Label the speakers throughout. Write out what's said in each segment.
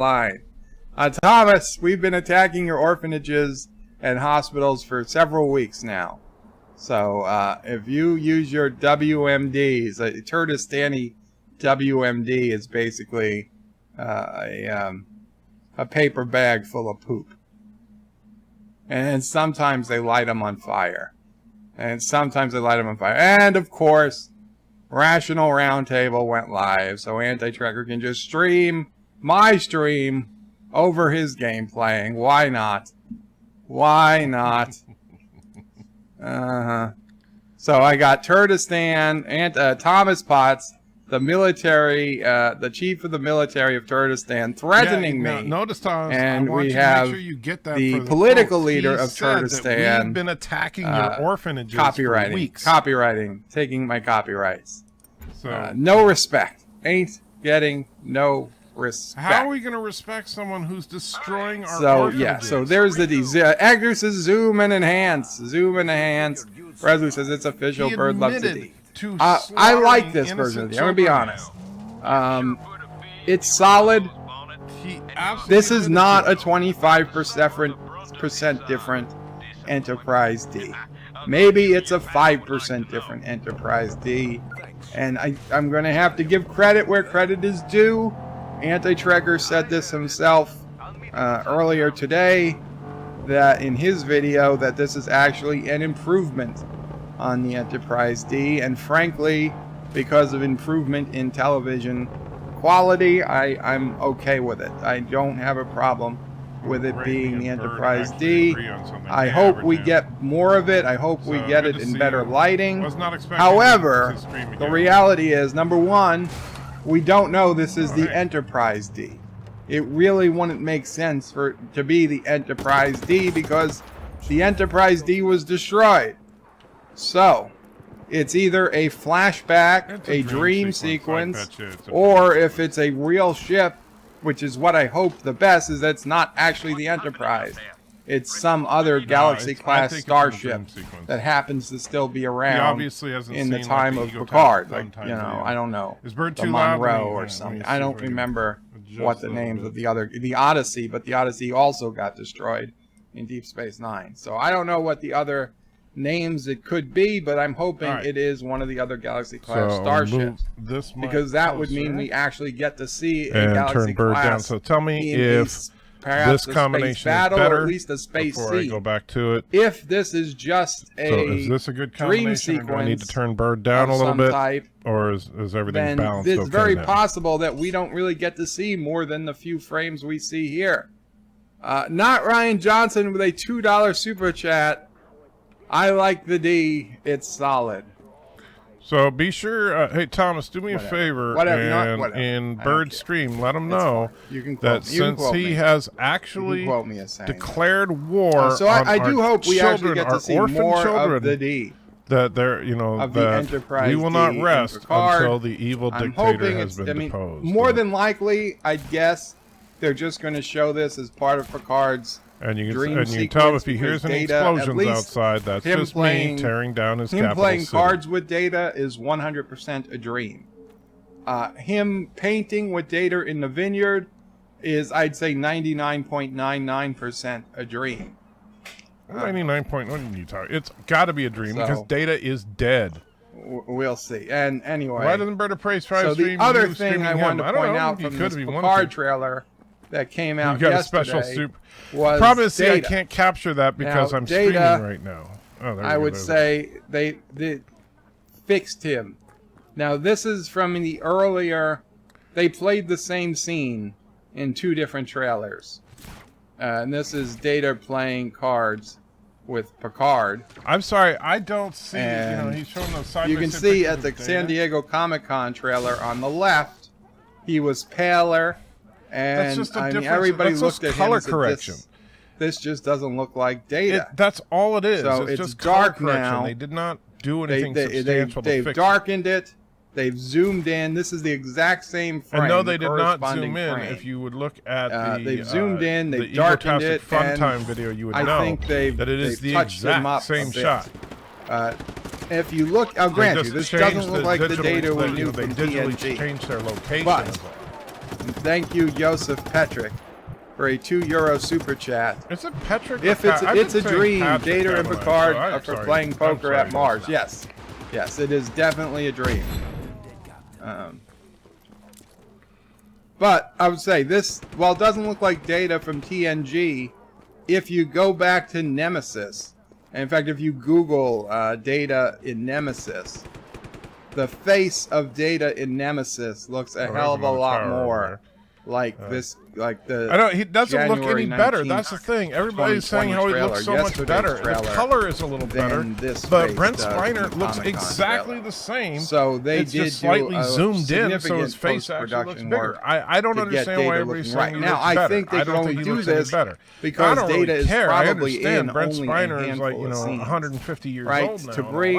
Speaker 1: line. Thomas, we've been attacking your orphanages and hospitals for several weeks now. So if you use your WMDs, a Kurdistani WMD is basically a paper bag full of poop. And sometimes they light them on fire. And of course, Rational Roundtable went live, so Anti-Tracker can just stream my stream over his game playing. Why not? Why not? So I got Kurdistan and Thomas Potts, the military, the chief of the military of Kurdistan, threatening me.
Speaker 2: Notice, Thomas,
Speaker 1: and
Speaker 2: I want
Speaker 1: we
Speaker 2: you
Speaker 1: have
Speaker 2: to make sure you get that
Speaker 1: the
Speaker 2: for
Speaker 1: political
Speaker 2: folks.
Speaker 1: leader
Speaker 2: He
Speaker 1: of
Speaker 2: said
Speaker 1: Kurdistan.
Speaker 2: We've been attacking your orphanages for weeks.
Speaker 1: Copywriting, taking my copyrights.
Speaker 2: So
Speaker 1: no respect. Ain't getting no respect.
Speaker 2: how are we going to respect someone who's destroying our orphanages?
Speaker 1: Yeah, so there's the Edgar says zoom and enhance. Zoom and enhance. Resolute says it's official. Bird loves the D. I like this version of the D. I'm going to be honest. It's solid. This is not a 25% different Enterprise D. Maybe it's a 5% different Enterprise D. And I'm going to have to give credit where credit is due. Anti-Tracker said this himself earlier today, that in his video, that this is actually an improvement on the Enterprise D. And frankly, because of improvement in television quality, I'm okay with it. I don't have a problem with it being the Enterprise D. I hope we get more of it. I hope we get it in better lighting. However, the reality is, number one, we don't know this is the Enterprise D. It really wouldn't make sense for it to be the Enterprise D because the Enterprise D was destroyed. So, it's either a flashback, a dream sequence, or if it's a real ship, which is what I hope the best, is that it's not actually the Enterprise. It's some other Galaxy-class starship that happens to still be around in the time of Picard. Like, you know, I don't know, the Monroe or something. I don't remember what the names of the Odyssey, but the Odyssey also got destroyed in Deep Space Nine. So I don't know what the other names it could be, but I'm hoping it is one of the other Galaxy-class starships, because that would mean we actually get to see a Galaxy-class.
Speaker 2: So tell me if this combination is better,
Speaker 1: or at least a space
Speaker 2: before I go back to it.
Speaker 1: If this is just a
Speaker 2: is this a good
Speaker 1: dream
Speaker 2: sequence,
Speaker 1: sequence,
Speaker 2: do I need to turn Bird down a little bit, or is everything balanced?
Speaker 1: It's very possible that we don't really get to see more than the few frames we see here. Not Ryan Johnson with a $2 super chat. I like the D. It's solid.
Speaker 2: So be sure, hey Thomas, do me a favor, and in Bird's stream, let him know that since he has actually declared war
Speaker 1: so I do hope we actually get to see more of the D.
Speaker 2: That there, you know, that we will not rest until the evil dictator has been deposed.
Speaker 1: More than likely, I guess they're just going to show this as part of Picard's dream
Speaker 2: and you can tell if he hears any explosions outside, that's just me tearing down his capital city.
Speaker 1: Him playing cards with Data is 100% a dream. Him painting with Data in the vineyard is, I'd say, 99.99% a dream.
Speaker 2: 99.1. It's got to be a dream because Data is dead.
Speaker 1: We'll see. And anyway,
Speaker 2: why doesn't Bird of Prey try to stream?
Speaker 1: The other thing I wanted to point out from this Picard trailer that came out yesterday was
Speaker 2: problem is,
Speaker 1: Data.
Speaker 2: I can't capture that because I'm streaming right now.
Speaker 1: I would say they fixed him. Now this is from the earlier. They played the same scene in two different trailers, and this is Data playing cards with Picard.
Speaker 2: I'm sorry, I don't see. He's showing those side.
Speaker 1: You can see at the San Diego Comic-Con trailer on the left, he was paler. And
Speaker 2: that's just
Speaker 1: everybody looked at him and
Speaker 2: correction.
Speaker 1: Said, this just doesn't look like Data.
Speaker 2: That's all it is.
Speaker 1: So
Speaker 2: it's just
Speaker 1: dark
Speaker 2: now. They did not do anything substantial to fix it.
Speaker 1: They've darkened it. They've zoomed in. This is the exact same frame.
Speaker 2: And no, they did not zoom in. If you would look at
Speaker 1: they've zoomed in. They've darkened it.
Speaker 2: Fun Time video, you would know that it is the exact same shot.
Speaker 1: If you look, I'll grant you, this doesn't look like the Data we knew from
Speaker 2: TNG. They digitally changed their location.
Speaker 1: But And thank you, Joseph Petrick, for a €2 super chat.
Speaker 2: Is it Petrick?
Speaker 1: If it's a dream, Data and Picard are for playing poker at Mars. Yes. Yes, it is definitely a dream. But I would say this, while it doesn't look like Data from TNG, if you go back to Nemesis, and in fact, if you Google Data in Nemesis, the face of Data in Nemesis looks a hell of a lot more like this, like the.
Speaker 2: I don't. He doesn't
Speaker 1: January
Speaker 2: look any better. That's the thing. Everybody's saying how he looks so much better. The color is a little better, but Brent Spiner looks exactly the same.
Speaker 1: So they
Speaker 2: it's
Speaker 1: did
Speaker 2: just slightly zoomed in, so his face actually looks bigger. I don't understand why everybody's saying he looks better.
Speaker 1: I think they can only do this because Data is probably in
Speaker 2: Brent
Speaker 1: only
Speaker 2: Spiner
Speaker 1: a
Speaker 2: is like 150 years old now.
Speaker 1: To bring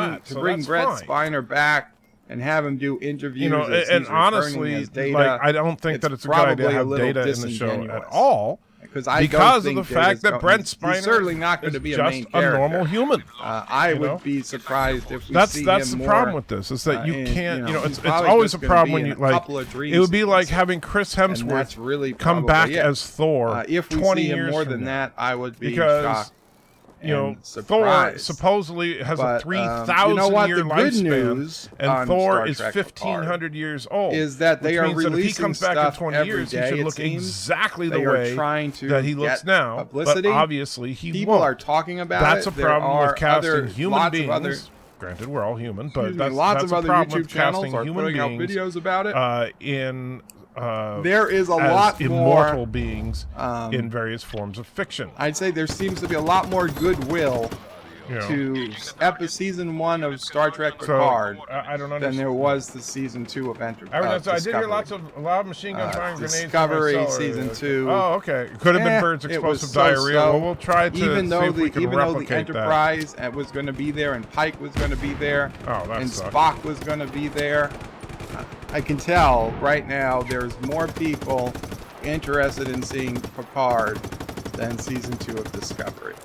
Speaker 1: Brent Spiner back and have him do interviews.
Speaker 2: And honestly, like, I don't think that it's a good idea to have Data in the show at all. Because of the fact that Brent Spiner is certainly not going to be just a normal human.
Speaker 1: I would be surprised if we see
Speaker 2: that's
Speaker 1: him
Speaker 2: the
Speaker 1: more,
Speaker 2: problem with this, is that you can't, it's always a problem when you, like, it would be like having Chris Hemsworth
Speaker 1: really
Speaker 2: come back as Thor
Speaker 1: if we
Speaker 2: 20
Speaker 1: see him
Speaker 2: years
Speaker 1: more
Speaker 2: from
Speaker 1: than
Speaker 2: now.
Speaker 1: that, I would be
Speaker 2: Because
Speaker 1: shocked.
Speaker 2: Thor supposedly has a 3,000-year lifespan, and Thor is 1,500 years old.
Speaker 1: Is that they are releasing
Speaker 2: if he comes back in 20 years, he should look exactly the way that he looks now.
Speaker 1: Publicity.
Speaker 2: But obviously, he
Speaker 1: People
Speaker 2: won't.
Speaker 1: are talking about
Speaker 2: That's
Speaker 1: it.
Speaker 2: a problem with casting human beings.
Speaker 1: Other,
Speaker 2: granted, we're all human, but that's
Speaker 1: lots
Speaker 2: of
Speaker 1: other
Speaker 2: problem
Speaker 1: YouTube
Speaker 2: with casting
Speaker 1: channels are
Speaker 2: human
Speaker 1: putting out
Speaker 2: beings
Speaker 1: videos about it.
Speaker 2: There
Speaker 1: is a lot more
Speaker 2: immortal beings in various forms of fiction.
Speaker 1: I'd say there seems to be a lot more goodwill to season 1 of Star Trek Picard than there was the season 2 of Enterprise.
Speaker 2: I did hear a lot of machine gun firing grenades.
Speaker 1: Discovery season 2.
Speaker 2: Oh, okay. Could have been Bird's explosive diarrhea. Well, we'll try to see if we can replicate
Speaker 1: the Enterprise was going to be there, and Pike was going to be there, and Spock was going to be there. I can tell right now there's more people interested in seeing Picard than season 2 of Discovery.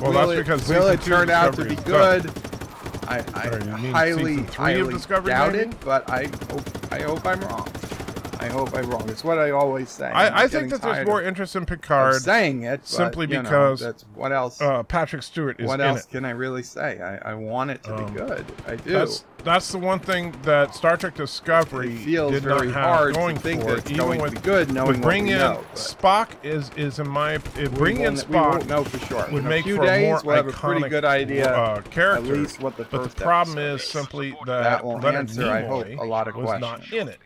Speaker 2: Well, that's because
Speaker 1: will it turn out to be good? I highly doubt it, but I hope I'm wrong. I hope I'm wrong. It's what I always say.
Speaker 2: I think that there's more interest in Picard
Speaker 1: saying it
Speaker 2: simply because
Speaker 1: that's what else?
Speaker 2: Patrick Stewart is
Speaker 1: what
Speaker 2: in
Speaker 1: else
Speaker 2: it.
Speaker 1: can I really say? I want it to be good. I do.
Speaker 2: That's the one thing that Star Trek Discovery did not have going for it. Even with
Speaker 1: good, knowing
Speaker 2: bringing in Spock is in my bringing in Spock
Speaker 1: we won't know for sure.
Speaker 2: would make
Speaker 1: for
Speaker 2: a more
Speaker 1: we'll have a pretty good idea
Speaker 2: character.
Speaker 1: At least what the
Speaker 2: but the problem is simply that
Speaker 1: will
Speaker 2: Leonard
Speaker 1: answer, I hope, a lot of
Speaker 2: was
Speaker 1: questions.
Speaker 2: not in it.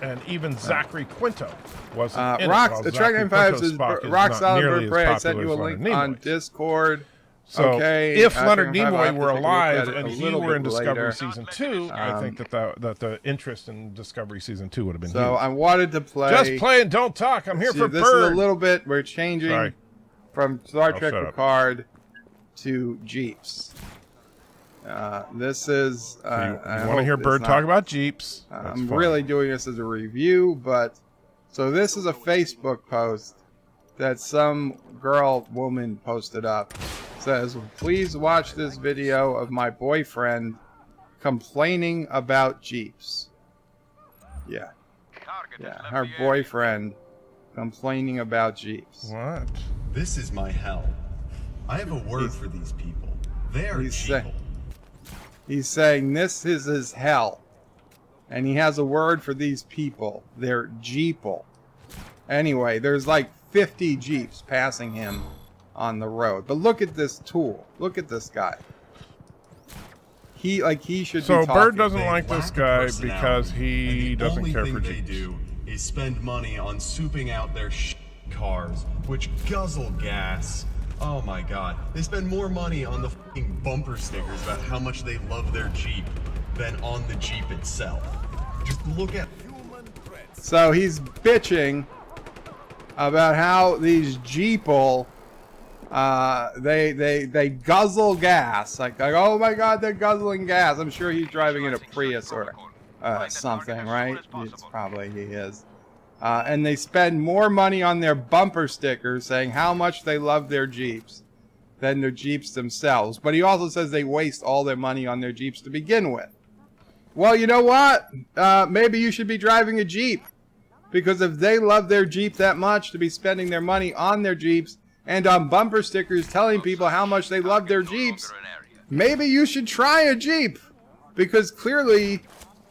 Speaker 2: And even Zachary Quinto wasn't in
Speaker 1: it.
Speaker 2: The
Speaker 1: Track 95 says, Rock Solid Bird Prey, I sent you a link on Discord.
Speaker 2: So if Leonard Nimoy were alive and he were in Discovery Season 2, I think that the interest in Discovery Season 2 would have been huge.
Speaker 1: I wanted to play...
Speaker 2: Just play and don't talk. I'm here for
Speaker 1: this
Speaker 2: Bird.
Speaker 1: Is a little bit... We're changing from Star Trek Picard to Jeeps. This is...
Speaker 2: you want to hear Bird talk about Jeeps?
Speaker 1: I'm really doing this as a review, but... So this is a Facebook post that some woman posted up. Says, please watch this video of my boyfriend complaining about Jeeps. Yeah, her boyfriend complaining about Jeeps.
Speaker 2: What?
Speaker 3: This is my hell. I have a word for these people. They are Jeeple.
Speaker 1: He's saying this is his hell. And he has a word for these people. They're Jeeple. Anyway, there's like 50 Jeeps passing him on the road. But look at this tool. Look at this guy. He should be talking.
Speaker 2: So Bird doesn't like this guy because he doesn't care for Jeeps.
Speaker 3: The only thing they do is spend money on souping out their cars, which guzzle gas. Oh my god. They spend more money on the fucking bumper stickers about how much they love their Jeep than on the Jeep itself. Just look at...
Speaker 1: So he's bitching about how these Jeeple they guzzle gas. Like, oh my god, they're guzzling gas. I'm sure he's driving in a Prius or something, right? It's probably he is. And they spend more money on their bumper stickers saying how much they love their Jeeps than their Jeeps themselves. But he also says they waste all their money on their Jeeps to begin with. Well, you know what? Maybe you should be driving a Jeep. Because if they love their Jeep that much to be spending their money on their Jeeps and on bumper stickers telling people how much they love their Jeeps, maybe you should try a Jeep. Because clearly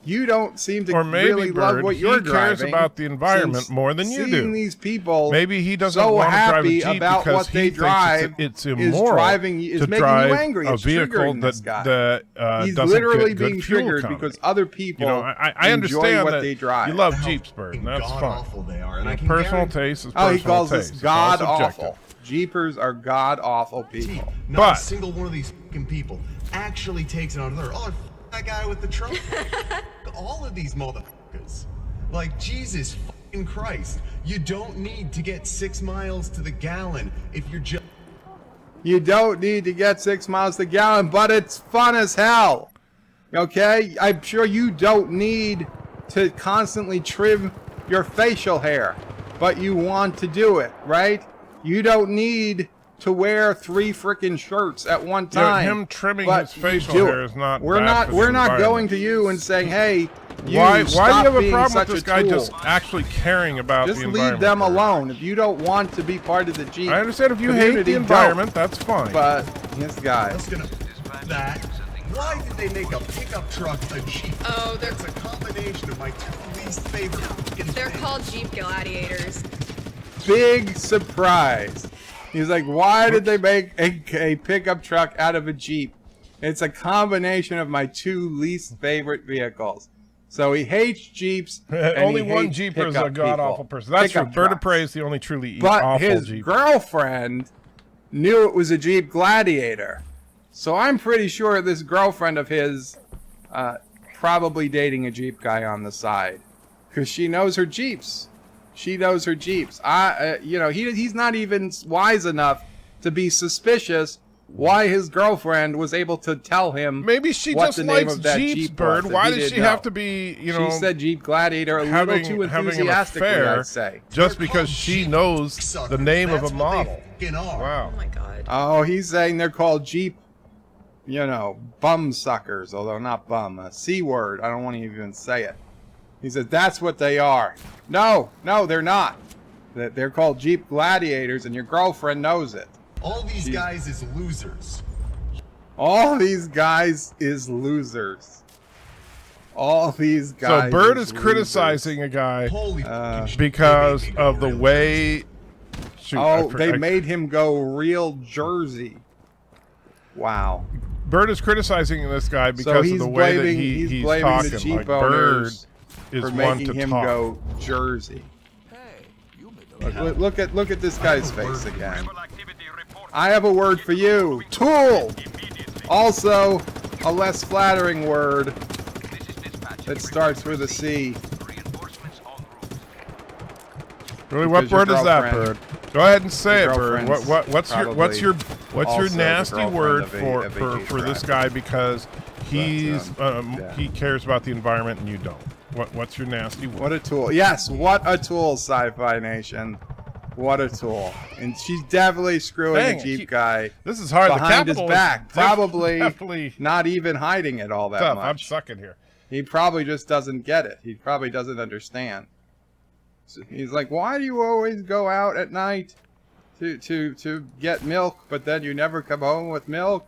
Speaker 1: you don't seem to really love what you're driving.
Speaker 2: He cares about the environment more than you do.
Speaker 1: Seeing these people
Speaker 2: maybe he doesn't
Speaker 1: so
Speaker 2: want to drive a
Speaker 1: happy
Speaker 2: Jeep
Speaker 1: about
Speaker 2: because
Speaker 1: what they
Speaker 2: he
Speaker 1: drive
Speaker 2: thinks it's immoral
Speaker 1: is making you angry.
Speaker 2: a
Speaker 1: It's
Speaker 2: vehicle
Speaker 1: triggering this guy.
Speaker 2: He's
Speaker 1: He's literally being triggered because other people
Speaker 2: I
Speaker 1: enjoy
Speaker 2: understand
Speaker 1: what
Speaker 2: that
Speaker 1: they drive.
Speaker 2: You love Jeeps, Bird, and that's fine.
Speaker 3: Awful they are, and I can
Speaker 2: personal taste is personal taste.
Speaker 1: He calls this
Speaker 2: It's all
Speaker 1: god
Speaker 2: subjective.
Speaker 1: awful. Jeepers are god awful people.
Speaker 3: Not a single one of these fucking people actually takes it on their that guy with the truck. All of these motherfuckers. Like, Jesus fucking Christ. You don't need to get 6 miles to the gallon if you're just...
Speaker 1: You don't need to get 6 miles to the gallon, but it's fun as hell. Okay? I'm sure you don't need to constantly trim your facial hair, but you want to do it, right? You don't need to wear 3 freaking shirts at one time.
Speaker 2: Him trimming his facial hair is not.
Speaker 1: We're not going to you and saying, hey,
Speaker 2: why do you have a problem with this guy just actually caring about the environment?
Speaker 1: Just leave them alone. If you don't want to be part of the Jeep,
Speaker 2: I understand if you hate the environment, that's fine.
Speaker 1: But this guy.
Speaker 3: Why did they make a pickup truck a Jeep? Oh, that's a combination of my 2 least favorite.
Speaker 4: They're called Jeep Gladiators.
Speaker 1: Big surprise. He's like, why did they make a pickup truck out of a Jeep? It's a combination of my 2 least favorite vehicles. So he hates Jeeps.
Speaker 2: Only one Jeeper is a god-awful person. That's true. Bird of Prey is the only truly awful Jeep.
Speaker 1: But his girlfriend knew it was a Jeep Gladiator. So I'm pretty sure this girlfriend of his probably dating a Jeep guy on the side. Because she knows her Jeeps. She knows her Jeeps. He's not even wise enough to be suspicious why his girlfriend was able to tell him.
Speaker 2: Maybe she
Speaker 1: what
Speaker 2: just
Speaker 1: the name
Speaker 2: likes
Speaker 1: of that
Speaker 2: Jeeps,
Speaker 1: Jeep
Speaker 2: Bird.
Speaker 1: was,
Speaker 2: Why does she have to be,
Speaker 1: She said Jeep Gladiator a little too enthusiastically, I'd say.
Speaker 2: Just because she knows the name of a model.
Speaker 4: Wow. Oh my god.
Speaker 1: Oh, he's saying they're called Jeep, bum suckers. Although not bum, a C word. I don't want to even say it. He said, that's what they are. No, they're not. They're called Jeep Gladiators, and your girlfriend knows it.
Speaker 3: All these guys is losers.
Speaker 1: All these guys is losers. All these guys.
Speaker 2: So Bird is criticizing a guy because of the way.
Speaker 1: They made him go real Jersey. Wow.
Speaker 2: Bird is criticizing this guy because of the way that he's talking.
Speaker 1: The Jeep
Speaker 2: like Bird is
Speaker 1: for
Speaker 2: one
Speaker 1: making
Speaker 2: to
Speaker 1: him
Speaker 2: talk.
Speaker 1: Go Jersey. Look at this guy's face again. I have a word for you. Tool. Also, a less flattering word that starts with a C.
Speaker 2: Really, what word is that, Bird? Go ahead and say it, Bird. What's your nasty word for this guy because he cares about the environment and you don't? What's your nasty word?
Speaker 1: What a tool. Yes, what a tool, Sci-Fi Nation. What a tool. And she's definitely screwing the Jeep guy.
Speaker 2: This is hard.
Speaker 1: Behind his back. Probably not even hiding it all that much.
Speaker 2: I'm sucking here.
Speaker 1: He probably just doesn't get it. He probably doesn't understand. So he's like, why do you always go out at night to get milk, but then you never come home with milk?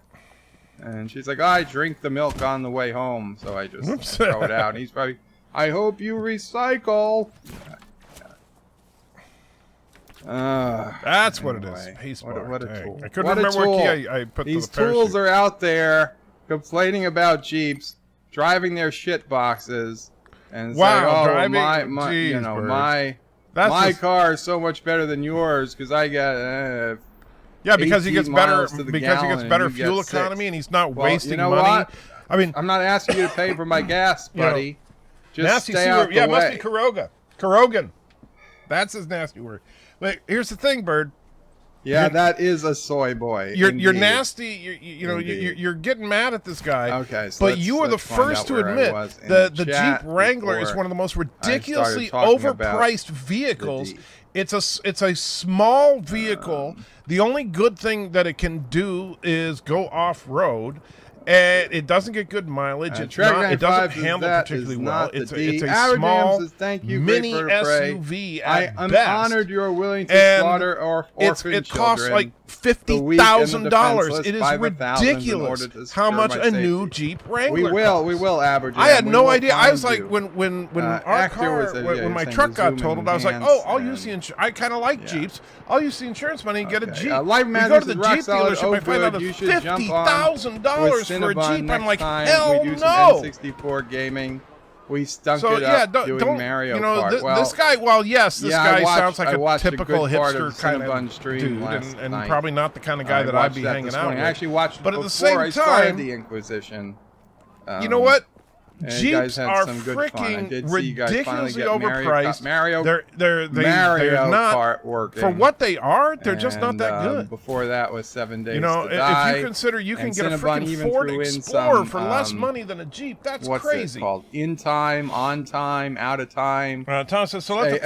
Speaker 1: And she's like, I drink the milk on the way home, so I just throw it out. And he's probably, I hope you recycle.
Speaker 2: That's what it is.
Speaker 1: What a tool.
Speaker 2: I couldn't remember what key I put
Speaker 1: These
Speaker 2: to the parachute.
Speaker 1: tools are out there complaining about Jeeps, driving their shit boxes, and saying, "Oh, my car is so much better than yours because I get."
Speaker 2: Because he gets better fuel economy and he's not wasting money.
Speaker 1: What?
Speaker 2: I mean,
Speaker 1: I'm not asking you to pay for my gas, buddy. Just stay out the way.
Speaker 2: Yeah, it must be Carogan. That's his nasty word. Like, here's the thing, Bird.
Speaker 1: Yeah, that is a soy boy.
Speaker 2: You're nasty. You're getting mad at this guy.
Speaker 1: Okay, so
Speaker 2: but you are the first to admit the Jeep Wrangler is one of the most ridiculously overpriced vehicles. It's a small vehicle. The only good thing that it can do is go off road, and it doesn't get good mileage. It doesn't handle particularly well. It's a small mini SUV at
Speaker 1: I'm
Speaker 2: best.
Speaker 1: honored you're willing to slaughter orphan children.
Speaker 2: It costs like $50,000. It is ridiculous how much a new Jeep Wrangler costs.
Speaker 1: We will Abberjam.
Speaker 2: I had no idea. I was like, when my truck got totaled, I was like, oh, I'll use the insurance. I kind of like Jeeps. I'll use the insurance money and get a Jeep.
Speaker 1: Life
Speaker 2: we go to the
Speaker 1: Rock
Speaker 2: Jeep
Speaker 1: Solid,
Speaker 2: dealership, I find out it's $50,000 for a Jeep. I'm like, hell no.
Speaker 1: N64 gaming. We stunk it up doing Mario Kart.
Speaker 2: This guy, this guy sounds like a typical hipster kind of
Speaker 1: stream
Speaker 2: dude, and probably not the kind of guy that I'd be hanging out with.
Speaker 1: I actually watched
Speaker 2: but at the same time,
Speaker 1: the Inquisition.
Speaker 2: You know what?
Speaker 1: Jeeps
Speaker 2: are freaking ridiculously overpriced. They're not
Speaker 1: Kart working.
Speaker 2: For what they are. They're just not that good.
Speaker 1: Before that was 7 Days
Speaker 2: to
Speaker 1: Die.
Speaker 2: If you consider you can get a freaking Ford Explorer for less money than a Jeep, that's
Speaker 1: what's
Speaker 2: crazy.
Speaker 1: It called? In time, on time, out of time.
Speaker 2: Tom says, so
Speaker 1: a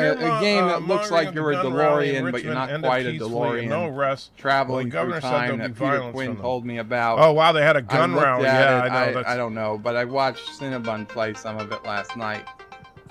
Speaker 1: game that looks like you're a DeLorean, but you're not quite a DeLorean.
Speaker 2: No rest.
Speaker 1: Traveling through time that Peter Quinn told me about.
Speaker 2: Oh wow, they had a gun rally. Yeah, I know.
Speaker 1: I don't know, but I watched Cinnabon play some of it last night.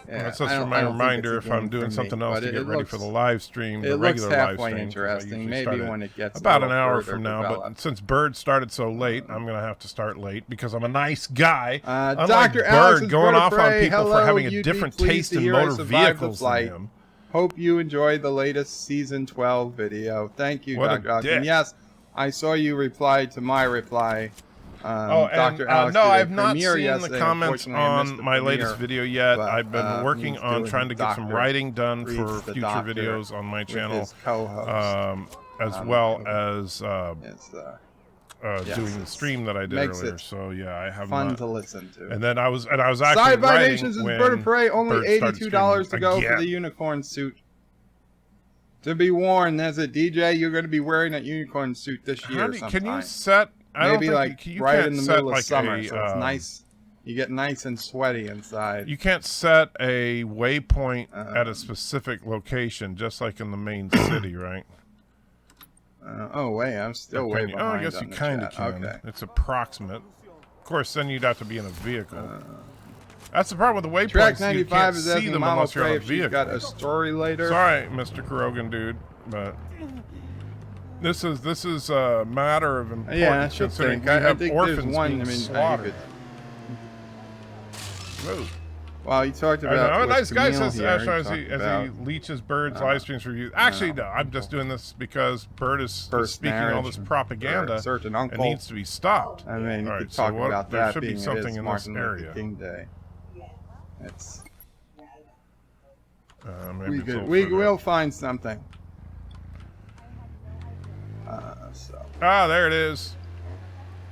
Speaker 2: That's just for my reminder if I'm doing something else to get ready for the live stream, the regular live stream.
Speaker 1: Interesting. Maybe when it gets
Speaker 2: about an hour from now. But since Bird started so late, I'm going to have to start late because I'm a nice guy. Unlike Bird going off on people for having a different taste in motor vehicles than him.
Speaker 1: Hope you enjoyed the latest season 12 video. Thank you, Dr. Alex. Yes, I saw you reply to my reply.
Speaker 2: Dr. Alex, no, I've not seen the comments on my latest video yet. I've been working on trying to get some writing done for future videos on my channel, as well as doing the stream that I did earlier. So yeah, I have
Speaker 1: fun to listen to.
Speaker 2: And then I was actually writing
Speaker 1: Nations is Bird of Prey, only $82 to go for the unicorn suit. To be warned, as a DJ, you're going to be wearing that unicorn suit this year sometime.
Speaker 2: Can you set?
Speaker 1: Maybe like right in the middle of summer, so it's nice. You get nice and sweaty inside.
Speaker 2: You can't set a waypoint at a specific location, just like in the main city, right?
Speaker 1: Oh wait, I'm still way behind.
Speaker 2: Oh, I guess you kind of can. Okay. It's approximate. Of course, then you'd have to be in a vehicle. That's the problem with the waypoints.
Speaker 1: Track 95
Speaker 2: is
Speaker 1: asking Mama Trey if she's
Speaker 2: got
Speaker 1: a story later.
Speaker 2: Sorry, Mr. Carogan, dude, but. This is a matter of importance.
Speaker 1: Yeah, I should think. I think there's one.
Speaker 2: Slaughtered.
Speaker 1: Well, you talked about.
Speaker 2: A nice guy says as he leeches Bird's live streams reviews. Actually, no, I'm just doing this because Bird is speaking all this propaganda and needs to be stopped.
Speaker 1: I mean, you could talk about that.
Speaker 2: There should be something in this area.
Speaker 1: King Day. It's.
Speaker 2: We
Speaker 1: will find something.
Speaker 2: There it is.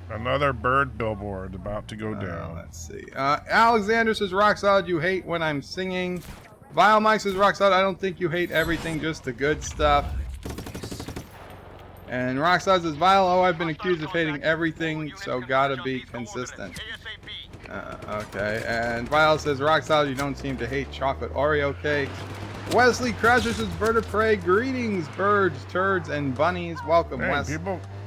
Speaker 2: Another Bird billboard about to go down.
Speaker 1: Let's see. Alexander says, Rock Solid, you hate when I'm singing. Vile Mike says, Rock Solid, I don't think you hate everything, just the good stuff. And Rock Solid says, Vile, I've been accused of hating everything, so gotta be consistent. Okay. And Vile says, Rock Solid, you don't seem to hate chocolate Oreo cake. Wesley Crusher says, Bird of Prey, greetings, birds, turds, and bunnies. Welcome, Wes.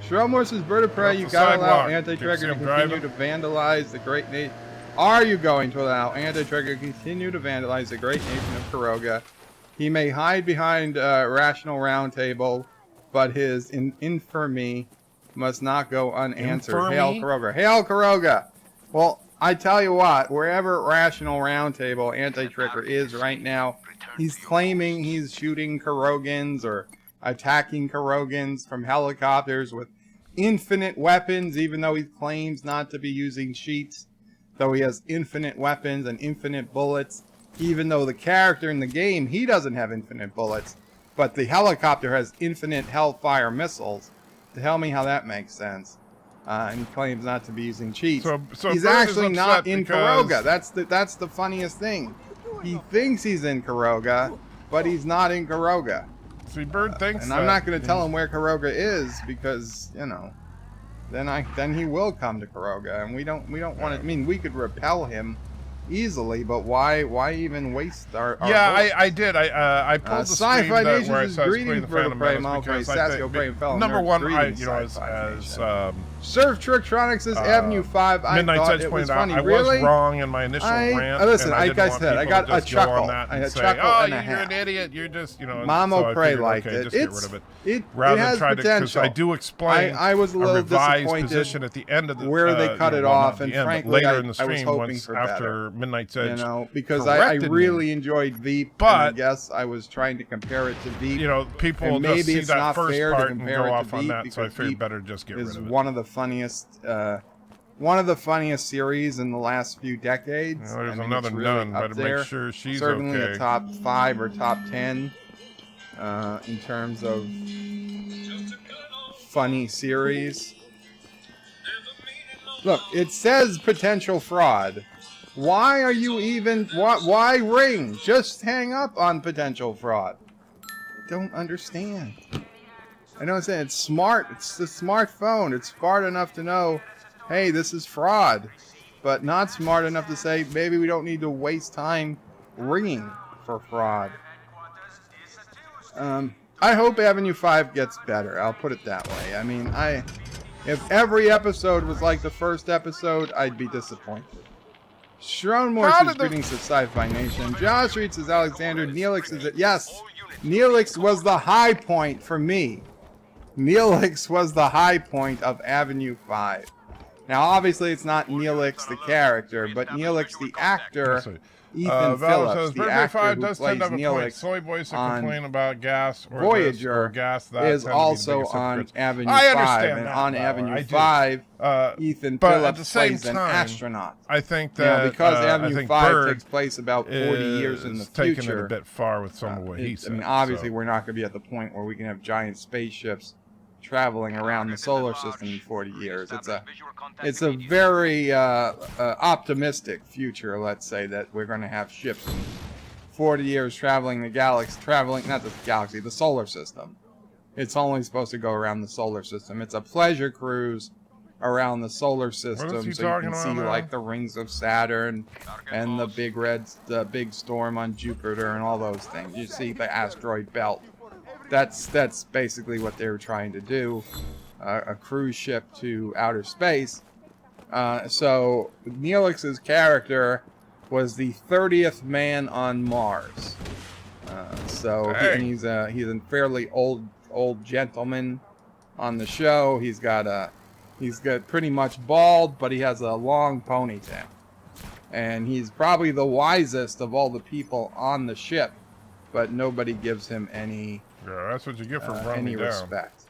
Speaker 1: Shrelmore says, Bird of Prey, you gotta allow Anti-Trigger to continue to vandalize the great nation. Are you going to allow Anti-Trigger to continue to vandalize the great nation of Caroga? He may hide behind Rational Roundtable, but his infamy must not go unanswered. Hail Caroga. Hail Caroga! Well, I tell you what, wherever Rational Roundtable Anti-Trigger is right now, he's claiming he's shooting Carogans or attacking Carogans from helicopters with infinite weapons, even though he claims not to be using sheets. Though he has infinite weapons and infinite bullets, even though the character in the game, he doesn't have infinite bullets, but the helicopter has infinite Hellfire missiles. Tell me how that makes sense. And he claims not to be using cheats.
Speaker 2: So
Speaker 1: he's actually not in Caroga. That's the funniest thing. He thinks he's in Caroga, but he's not in Caroga.
Speaker 2: See, Bird thinks
Speaker 1: and I'm not going to tell him where Caroga is because, you know, then he will come to Caroga, and we don't want to. I mean, we could repel him easily, but why even waste our
Speaker 2: yeah,
Speaker 1: votes?
Speaker 2: I did. I pulled the screen
Speaker 1: Sci-Fi
Speaker 2: that
Speaker 1: Nation
Speaker 2: where I
Speaker 1: is
Speaker 2: said I was
Speaker 1: greeting
Speaker 2: playing the Phantom Menace because I think number one, as
Speaker 1: Surf Trictronics is Avenue 5. I
Speaker 2: Midnight
Speaker 1: thought
Speaker 2: Edge
Speaker 1: it was
Speaker 2: pointed out,
Speaker 1: funny.
Speaker 2: I
Speaker 1: Really?
Speaker 2: was wrong in my initial rant.
Speaker 1: Listen,
Speaker 2: and I
Speaker 1: like I said, I got a chuckle. I had a chuckle and a half.
Speaker 2: You're an idiot. You're just, you know.
Speaker 1: Mamo Prey liked it.
Speaker 2: Just get rid of it.
Speaker 1: It
Speaker 2: than
Speaker 1: has
Speaker 2: try
Speaker 1: potential.
Speaker 2: because I do explain
Speaker 1: I was a little
Speaker 2: revised
Speaker 1: disappointed
Speaker 2: position at the end of the
Speaker 1: where they cut it off, and
Speaker 2: end,
Speaker 1: frankly,
Speaker 2: later in the
Speaker 1: I was
Speaker 2: stream
Speaker 1: hoping
Speaker 2: once
Speaker 1: for
Speaker 2: after
Speaker 1: better.
Speaker 2: Midnight's Edge.
Speaker 1: You know, because I really enjoyed Veep,
Speaker 2: but
Speaker 1: and I guess I was trying to compare it to Veep.
Speaker 2: You know, people will just see that first part and go off on that, so I figured better just get rid of it.
Speaker 1: One of the funniest series in the last few decades.
Speaker 2: You know, there's another nun. Better make sure she's
Speaker 1: certainly
Speaker 2: okay.
Speaker 1: a top 5 or top 10 in terms of funny series. Look, it says potential fraud. Why are you even... Why ring? Just hang up on potential fraud. Don't understand. I know what I'm saying. It's smart. It's the smartphone. It's smart enough to know, hey, this is fraud. But not smart enough to say, maybe we don't need to waste time ringing for fraud. I hope Avenue 5 gets better. I'll put it that way. I mean, if every episode was like the first episode, I'd be disappointed. Shronmore says greetings to Sci-Fi Nation. Josh Reed says Alexander. Neelix is it? Yes, Neelix was the high point for me. Neelix was the high point of Avenue 5. Now, obviously, it's not Neelix the character, but Neelix the actor. Ethan Phillips, the actor who plays Neelix
Speaker 2: Soy boys that
Speaker 1: on
Speaker 2: complain about gas or
Speaker 1: Voyager
Speaker 2: or gas, that
Speaker 1: is also on Avenue 5. And on Avenue 5, Ethan Phillips plays an astronaut.
Speaker 2: I think that
Speaker 1: because Avenue 5
Speaker 2: Bird
Speaker 1: takes place about 40 years in the future.
Speaker 2: Taking it a bit far with some of what he said.
Speaker 1: I mean, obviously, we're not going to be at the point where we can have giant spaceships traveling around the solar system in 40 years. It's a very optimistic future, let's say, that we're going to have ships in 40 years traveling the galaxy, not the galaxy, the solar system. It's only supposed to go around the solar system. It's a pleasure cruise around the solar system, so you can see like the rings of Saturn and the big storm on Jupiter and all those things. You see the asteroid belt. That's basically what they were trying to do, a cruise ship to outer space. So Neelix's character was the 30th man on Mars. He's a fairly old gentleman on the show. He's got pretty much bald, but he has a long ponytail, and he's probably the wisest of all the people on the ship, but nobody gives him any.
Speaker 2: Yeah, that's what you get for running
Speaker 1: any
Speaker 2: down.
Speaker 1: respect.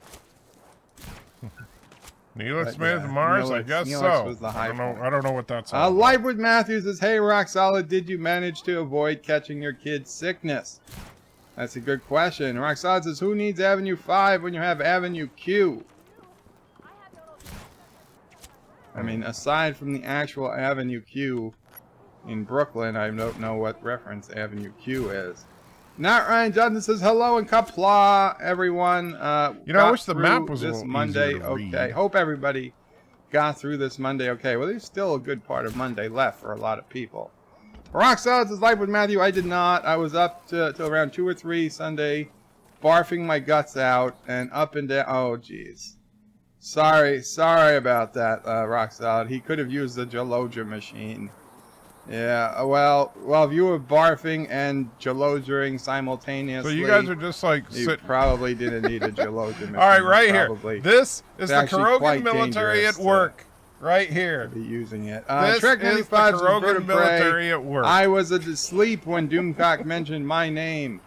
Speaker 2: Neelix made it to Mars? I guess so.
Speaker 1: Was the high
Speaker 2: I don't know what that's all about.
Speaker 1: Life with Matthews says, hey, Rock Solid, did you manage to avoid catching your kid's sickness? That's a good question. Rock Solid says, who needs Avenue 5 when you have Avenue Q? I mean, aside from the actual Avenue Q in Brooklyn, I don't know what reference Avenue Q is. Not Ryan Johnson says hello and kapla, everyone.
Speaker 2: I wish the map was
Speaker 1: this
Speaker 2: a little
Speaker 1: Monday.
Speaker 2: easier to
Speaker 1: Okay,
Speaker 2: read.
Speaker 1: hope everybody got through this Monday. Okay, well, there's still a good part of Monday left for a lot of people. Rock Solid says Life with Matthew. I did not. I was up till around 2 or 3 Sunday, barfing my guts out and up and down. Oh, jeez. Sorry about that, Rock Solid. He could have used the Geloja machine. Yeah, well, if you were barfing and Gelojering simultaneously,
Speaker 2: so you guys are just like
Speaker 1: you probably didn't need a Geloja machine.
Speaker 2: All right, right
Speaker 1: probably.
Speaker 2: here. This is the Carogan
Speaker 1: quite
Speaker 2: military at work. Right here.
Speaker 1: Be using it.
Speaker 2: This
Speaker 1: Trek
Speaker 2: is the
Speaker 1: 95
Speaker 2: Carogan military at work.
Speaker 1: I was asleep when Doomcock mentioned my name.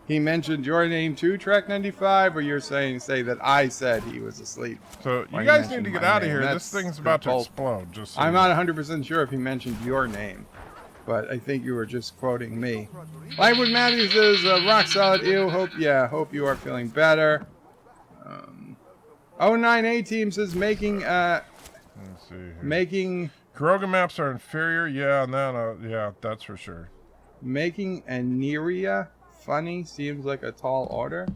Speaker 1: He mentioned your name too, Trek 95, or you're say that I said he was asleep?
Speaker 2: So you guys need to get out of here. This thing's about to explode. Just
Speaker 1: I'm not 100% sure if he mentioned your name, but I think you were just quoting me. Lightwood Matthews is rock solid. Ew. Hope you are feeling better. 09A team says making.
Speaker 2: Let's see here.
Speaker 1: Making.
Speaker 2: Carogan maps are inferior. Yeah, no, yeah, that's for sure.
Speaker 1: Making Aneria funny seems like a tall order.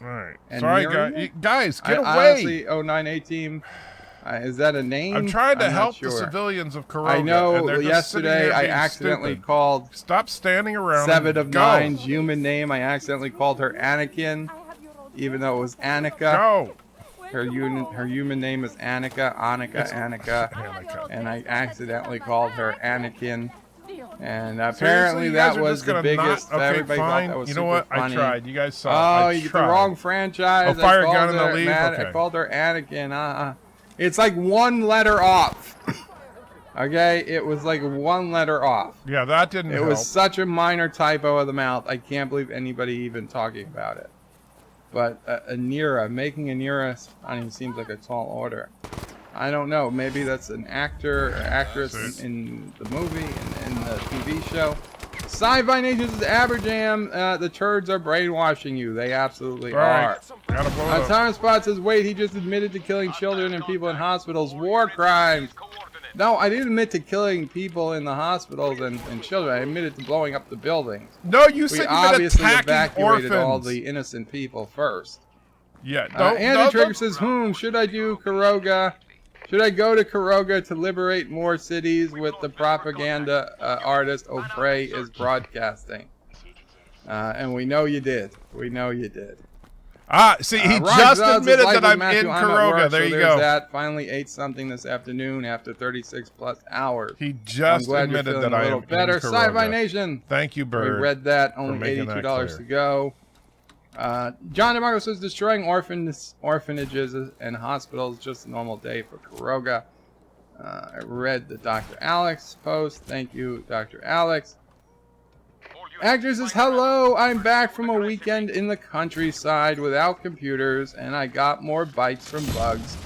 Speaker 2: All right.
Speaker 1: And
Speaker 2: Sorry, guys, get away.
Speaker 1: Honestly, 09A team. Is that a name?
Speaker 2: I'm trying to help
Speaker 1: sure.
Speaker 2: the civilians of Caroga.
Speaker 1: I know.
Speaker 2: And
Speaker 1: Yesterday, I accidentally called.
Speaker 2: Stop standing around.
Speaker 1: 7 of 9's human name. I accidentally called her Anakin, even though it was Annika.
Speaker 2: Go.
Speaker 1: Her human name is Annika. Annika. And I accidentally called her Anakin. And apparently that was the biggest. Everybody thought that was
Speaker 2: you know what?
Speaker 1: funny.
Speaker 2: I tried. You guys saw.
Speaker 1: Oh, you get the wrong franchise.
Speaker 2: Oh, fire gun in the lead. Okay.
Speaker 1: I called her Anakin. It's like 1 letter off. Okay, it was like 1 letter off.
Speaker 2: Yeah, that didn't help.
Speaker 1: It was such a minor typo of the mouth. I can't believe anybody even talking about it. But Anira, making Anira funny seems like a tall order. I don't know. Maybe that's an actor or actress in the movie, in the TV show. Sci-Fi Nation's Abberjam. The turds are brainwashing you. They absolutely are. Thomas Spot says, wait, he just admitted to killing children and people in hospitals. War crimes. No, I didn't admit to killing people in the hospitals and children. I admitted to blowing up the buildings.
Speaker 2: No, you said you
Speaker 1: obviously
Speaker 2: attacking
Speaker 1: evacuated
Speaker 2: orphans.
Speaker 1: all the innocent people first.
Speaker 2: Yeah.
Speaker 1: Andy Trigger says, should I do Caroga? Should I go to Caroga to liberate more cities with the propaganda artist O'Prey is broadcasting? And we know you did. We know you did.
Speaker 2: See, he just admitted that I'm in Caroga. There you go.
Speaker 1: That. Finally ate something this afternoon after 36 plus hours.
Speaker 2: He just admitted that I am in
Speaker 1: better.
Speaker 2: Caroga.
Speaker 1: Sci-Fi Nation.
Speaker 2: Thank you, Bird.
Speaker 1: We read that. Only $82 to go. John DeMarco says destroying orphanages and hospitals just a normal day for Caroga. I read the Dr. Alex post. Thank you, Dr. Alex. Actor says, hello, I'm back from a weekend in the countryside without computers, and I got more bites from bugs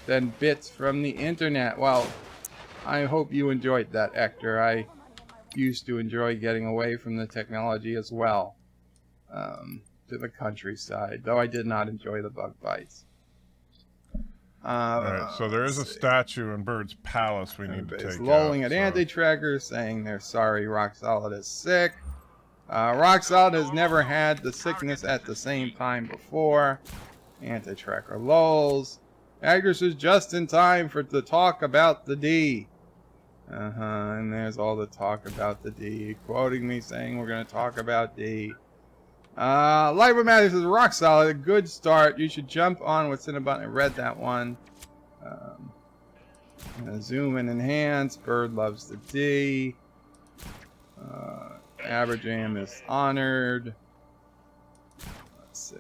Speaker 1: than bits from the internet. Well, I hope you enjoyed that, Hector. I used to enjoy getting away from the technology as well, to the countryside, though I did not enjoy the bug bites.
Speaker 2: Alright, so there is a statue in Bird's Palace we need to take
Speaker 1: lolling
Speaker 2: out,
Speaker 1: at anti-tracker, saying they're sorry Rock Solid is sick. Rock Solid has never had the sickness at the same time before. Anti-tracker lulls. Agris is just in time for the talk about the D. And there's all the talk about the D. Quoting me saying we're going to talk about D. Liber Matters says, Rock Solid, a good start. You should jump on what's in a button. I read that one. Zoom and enhance. Bird loves the D. Abberjam is honored. Let's see.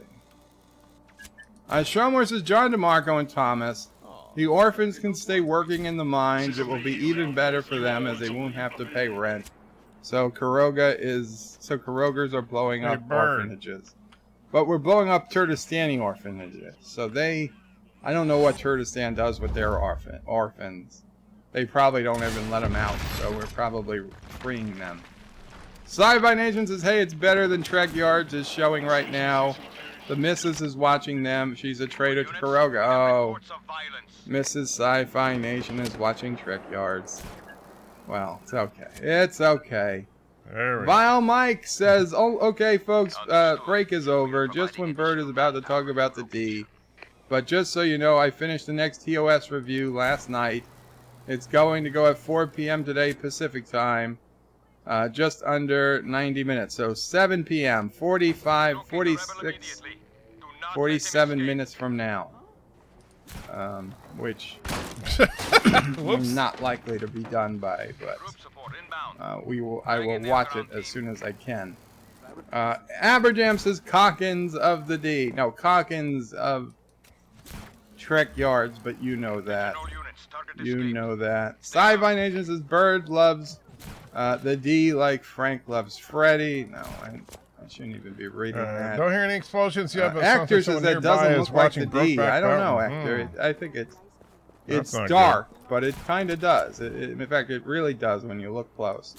Speaker 1: Stromore says, John DeMarco and Thomas. The orphans can stay working in the mines. It will be even better for them as they won't have to pay rent. So Carogers are blowing up orphanages. But we're blowing up Turdistani orphanages. So I don't know what Turdistan does with their orphans. They probably don't even let them out. So we're probably freeing them. Sci-Fi Nation says, hey, it's better than Trek Yards is showing right now. The Mrs. is watching them. She's a traitor to Caroga. Oh, Mrs. Sci-Fi Nation is watching Trek Yards. Well, it's okay. It's okay. Vile Mike says, oh, okay, folks, break is over. Just when Bird is about to talk about the D. But just so you know, I finished the next TOS review last night. It's going to go at 4 p.m. today, Pacific time. Just under 90 minutes. So 7 p.m., 45, 46, 47 minutes from now. Which I'm not likely to be done by, but I will watch it as soon as I can. Abberjam says Calkins of the D. No, Calkins of Trek Yards, but you know that. You know that. Sci-Fi Nation says Bird loves the D like Frank loves Freddy. No, I shouldn't even be reading that.
Speaker 2: Don't hear any explosions yet, but
Speaker 1: Actor says that doesn't look like the D. I don't know, Actor. I think it's dark, but it kind of does. In fact, it really does when you look close.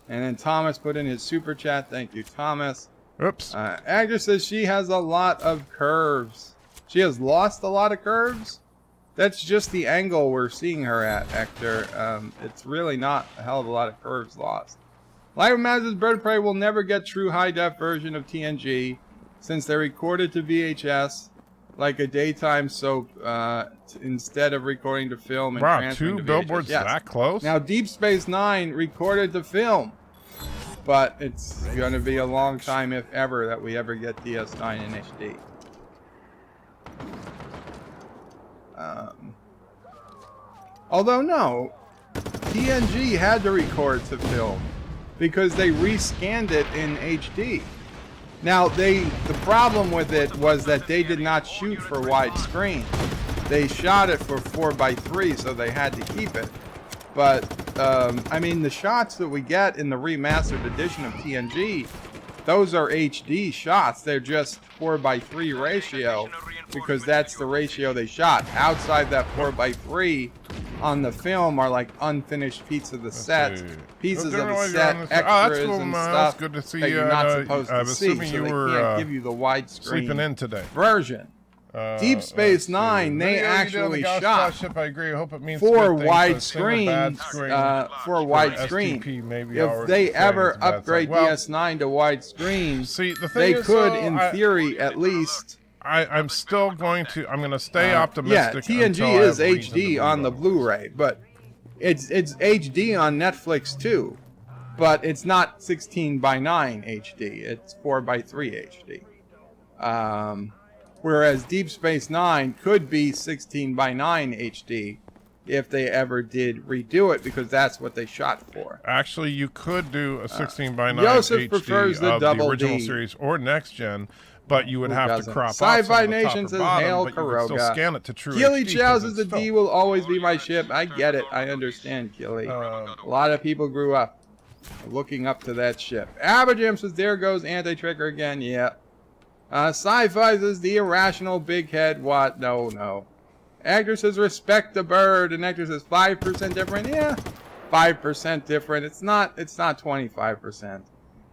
Speaker 1: And then Thomas put in his super chat. Thank you, Thomas.
Speaker 2: Oops.
Speaker 1: Actor says she has a lot of curves. She has lost a lot of curves? That's just the angle we're seeing her at, Hector. It's really not a hell of a lot of curves lost. Live Maz's Bird of Prey will never get true high-def version of TNG. since they recorded to VHS like a daytime soap instead of recording to film and transferring to VHS.
Speaker 2: 2 billboards that close?
Speaker 1: Now, Deep Space Nine recorded to film, but it's going to be a long time, if ever, that we ever get DS9 in HD. Although, no, TNG had to record to film because they rescanned it in HD. Now, the problem with it was that they did not shoot for widescreen. They shot it for 4:3, so they had to keep it. But, I mean, the shots that we get in the remastered edition of TNG, those are HD shots. They're just 4:3 ratio because that's the ratio they shot. Outside that 4:3 on the film are like unfinished pieces of the set, pieces of the set, extras and stuff
Speaker 2: good to see
Speaker 1: that
Speaker 2: you.
Speaker 1: you're not supposed
Speaker 2: I'm
Speaker 1: to see.
Speaker 2: assuming
Speaker 1: So
Speaker 2: you
Speaker 1: they
Speaker 2: were
Speaker 1: can't give you the widescreen
Speaker 2: sleeping in today.
Speaker 1: version. Deep Space Nine, they actually shot
Speaker 2: I agree. I hope it means
Speaker 1: for widescreen. For widescreen. If they ever upgrade DS9 to widescreen, they could, in theory, at least.
Speaker 2: I'm still going to. I'm going to stay optimistic.
Speaker 1: Yeah, TNG is HD on the Blu-ray, but it's HD on Netflix too. But it's not 16:9 HD. It's 4:3 HD. Whereas Deep Space Nine could be 16:9 HD if they ever did redo it, because that's what they shot for.
Speaker 2: Actually, you could do a 16:9
Speaker 1: Joseph
Speaker 2: HD
Speaker 1: prefers the
Speaker 2: of
Speaker 1: double
Speaker 2: the original
Speaker 1: D.
Speaker 2: series or next gen, but you would have to crop
Speaker 1: Sci-Fi
Speaker 2: out some of the
Speaker 1: Nation
Speaker 2: top
Speaker 1: says,
Speaker 2: or bottom,
Speaker 1: "Hail
Speaker 2: but you could still
Speaker 1: Caroga."
Speaker 2: scan it to true
Speaker 1: Keely
Speaker 2: HD
Speaker 1: Chow
Speaker 2: 'cause
Speaker 1: says
Speaker 2: it's
Speaker 1: the D
Speaker 2: film.
Speaker 1: will always be my ship. I get it. I understand, Keely. A lot of people grew up looking up to that ship. Abberjam says, there goes anti-trigger again. Yeah. Sci-Fi says, the irrational big head. What? No. Actor says, respect the bird. And Actor says, 5% different. Yeah, 5% different. It's not 25%.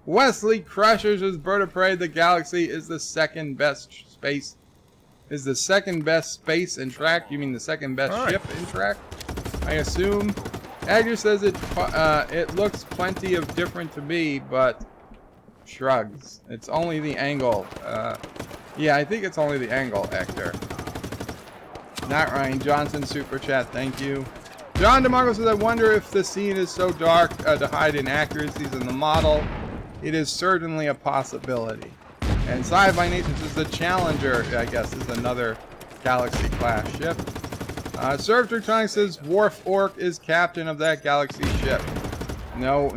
Speaker 1: Wesley Crusher says, Bird of Prey, the galaxy is the second best space. Is the second best space in track? You mean the second best ship in track? I assume. Actor says it looks plenty of different to me, but shrugs. It's only the angle. Yeah, I think it's only the angle, Actor. Not Ryan Johnson, super chat, thank you. John DeMarco says, I wonder if the scene is so dark to hide inaccuracies in the model. It is certainly a possibility. And Sci-Fi Nation says the Challenger, I guess, is another Galaxy class ship. Surf Draconic says Worf Orc is captain of that Galaxy ship. No,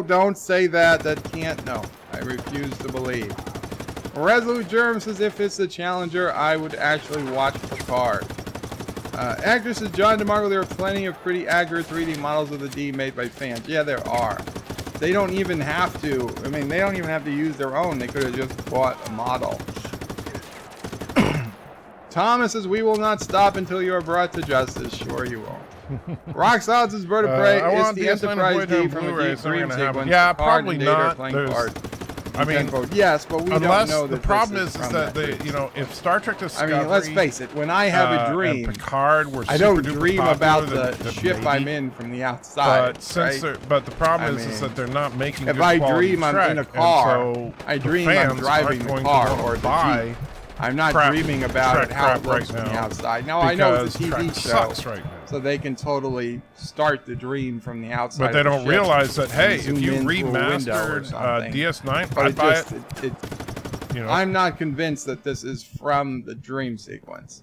Speaker 1: don't say that. That can't, no. I refuse to believe. Resolute Germ says if it's the Challenger, I would actually watch Picard. Actor says John DeMarco, there are plenty of pretty accurate 3D models of the D made by fans. Yeah, there are. They don't even have to, I mean, they don't even have to use their own. They could have just bought a model. Thomas says, we will not stop until you are brought to justice. Sure you won't. Rock Solid says, Bird of Prey is the Enterprise D from a deep dream sequence.
Speaker 2: Yeah, probably not. I mean,
Speaker 1: yes, but we don't know that
Speaker 2: the problem is that they, you know, if Star Trek Discovery,
Speaker 1: I mean, let's face it. When I have a dream,
Speaker 2: and Picard were
Speaker 1: I don't
Speaker 2: super
Speaker 1: dream
Speaker 2: duper
Speaker 1: about
Speaker 2: popular,
Speaker 1: the ship I'm in from the outside.
Speaker 2: But since but the problem is that they're not making.
Speaker 1: If
Speaker 2: good
Speaker 1: I
Speaker 2: quality
Speaker 1: dream I'm
Speaker 2: Trek,
Speaker 1: in a car,
Speaker 2: so
Speaker 1: I dream I'm driving the car or the Jeep. I'm not dreaming about it how it looks from the outside. Now I know it's a TV show,
Speaker 2: right now.
Speaker 1: So they can totally start the dream from the outside.
Speaker 2: But they don't realize that, hey, if you remastered DS9, I'd buy it. You know. I'm
Speaker 1: not convinced that this is from the dream sequence.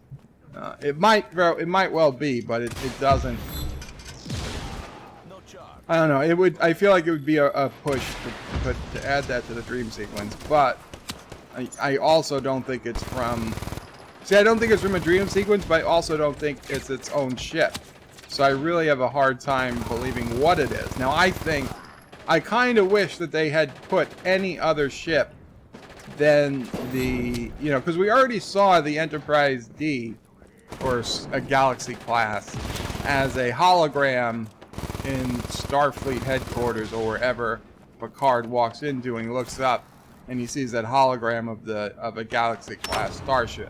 Speaker 1: It might well be, but it doesn't. I don't know. It would. I feel like it would be a push to add that to the dream sequence, but I also don't think it's from. See, I don't think it's from a dream sequence, but I also don't think it's its own ship. So I really have a hard time believing what it is. Now, I kind of wish that they had put any other ship than the, you know, because we already saw the Enterprise D, or a Galaxy class, as a hologram in Starfleet headquarters or wherever Picard walks into and he looks up and he sees that hologram of a Galaxy class starship.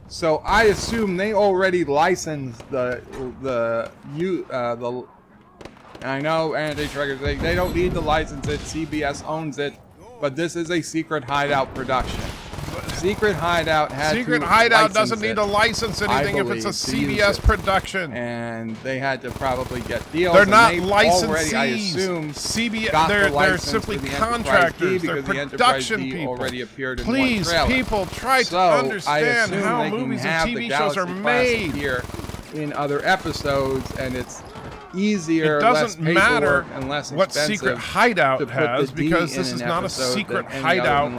Speaker 1: So I assume they already licensed the I know anti-trackers, they don't need to license it. CBS owns it. but this is a secret hideout production. Secret Hideout had
Speaker 2: Secret
Speaker 1: to
Speaker 2: Hideout
Speaker 1: license
Speaker 2: doesn't need
Speaker 1: it,
Speaker 2: to license anything if it's a CBS production.
Speaker 1: And they had to probably get deals.
Speaker 2: They're not
Speaker 1: licensees. I
Speaker 2: licensees.
Speaker 1: assume
Speaker 2: CBS. They're simply contractors. They're production people.
Speaker 1: Already appeared in
Speaker 2: Please,
Speaker 1: one trailer.
Speaker 2: people, try to understand how movies and TV shows are made.
Speaker 1: Here in other episodes, and it's easier.
Speaker 2: It doesn't matter
Speaker 1: and less
Speaker 2: what Secret Hideout has, because this is not a Secret Hideout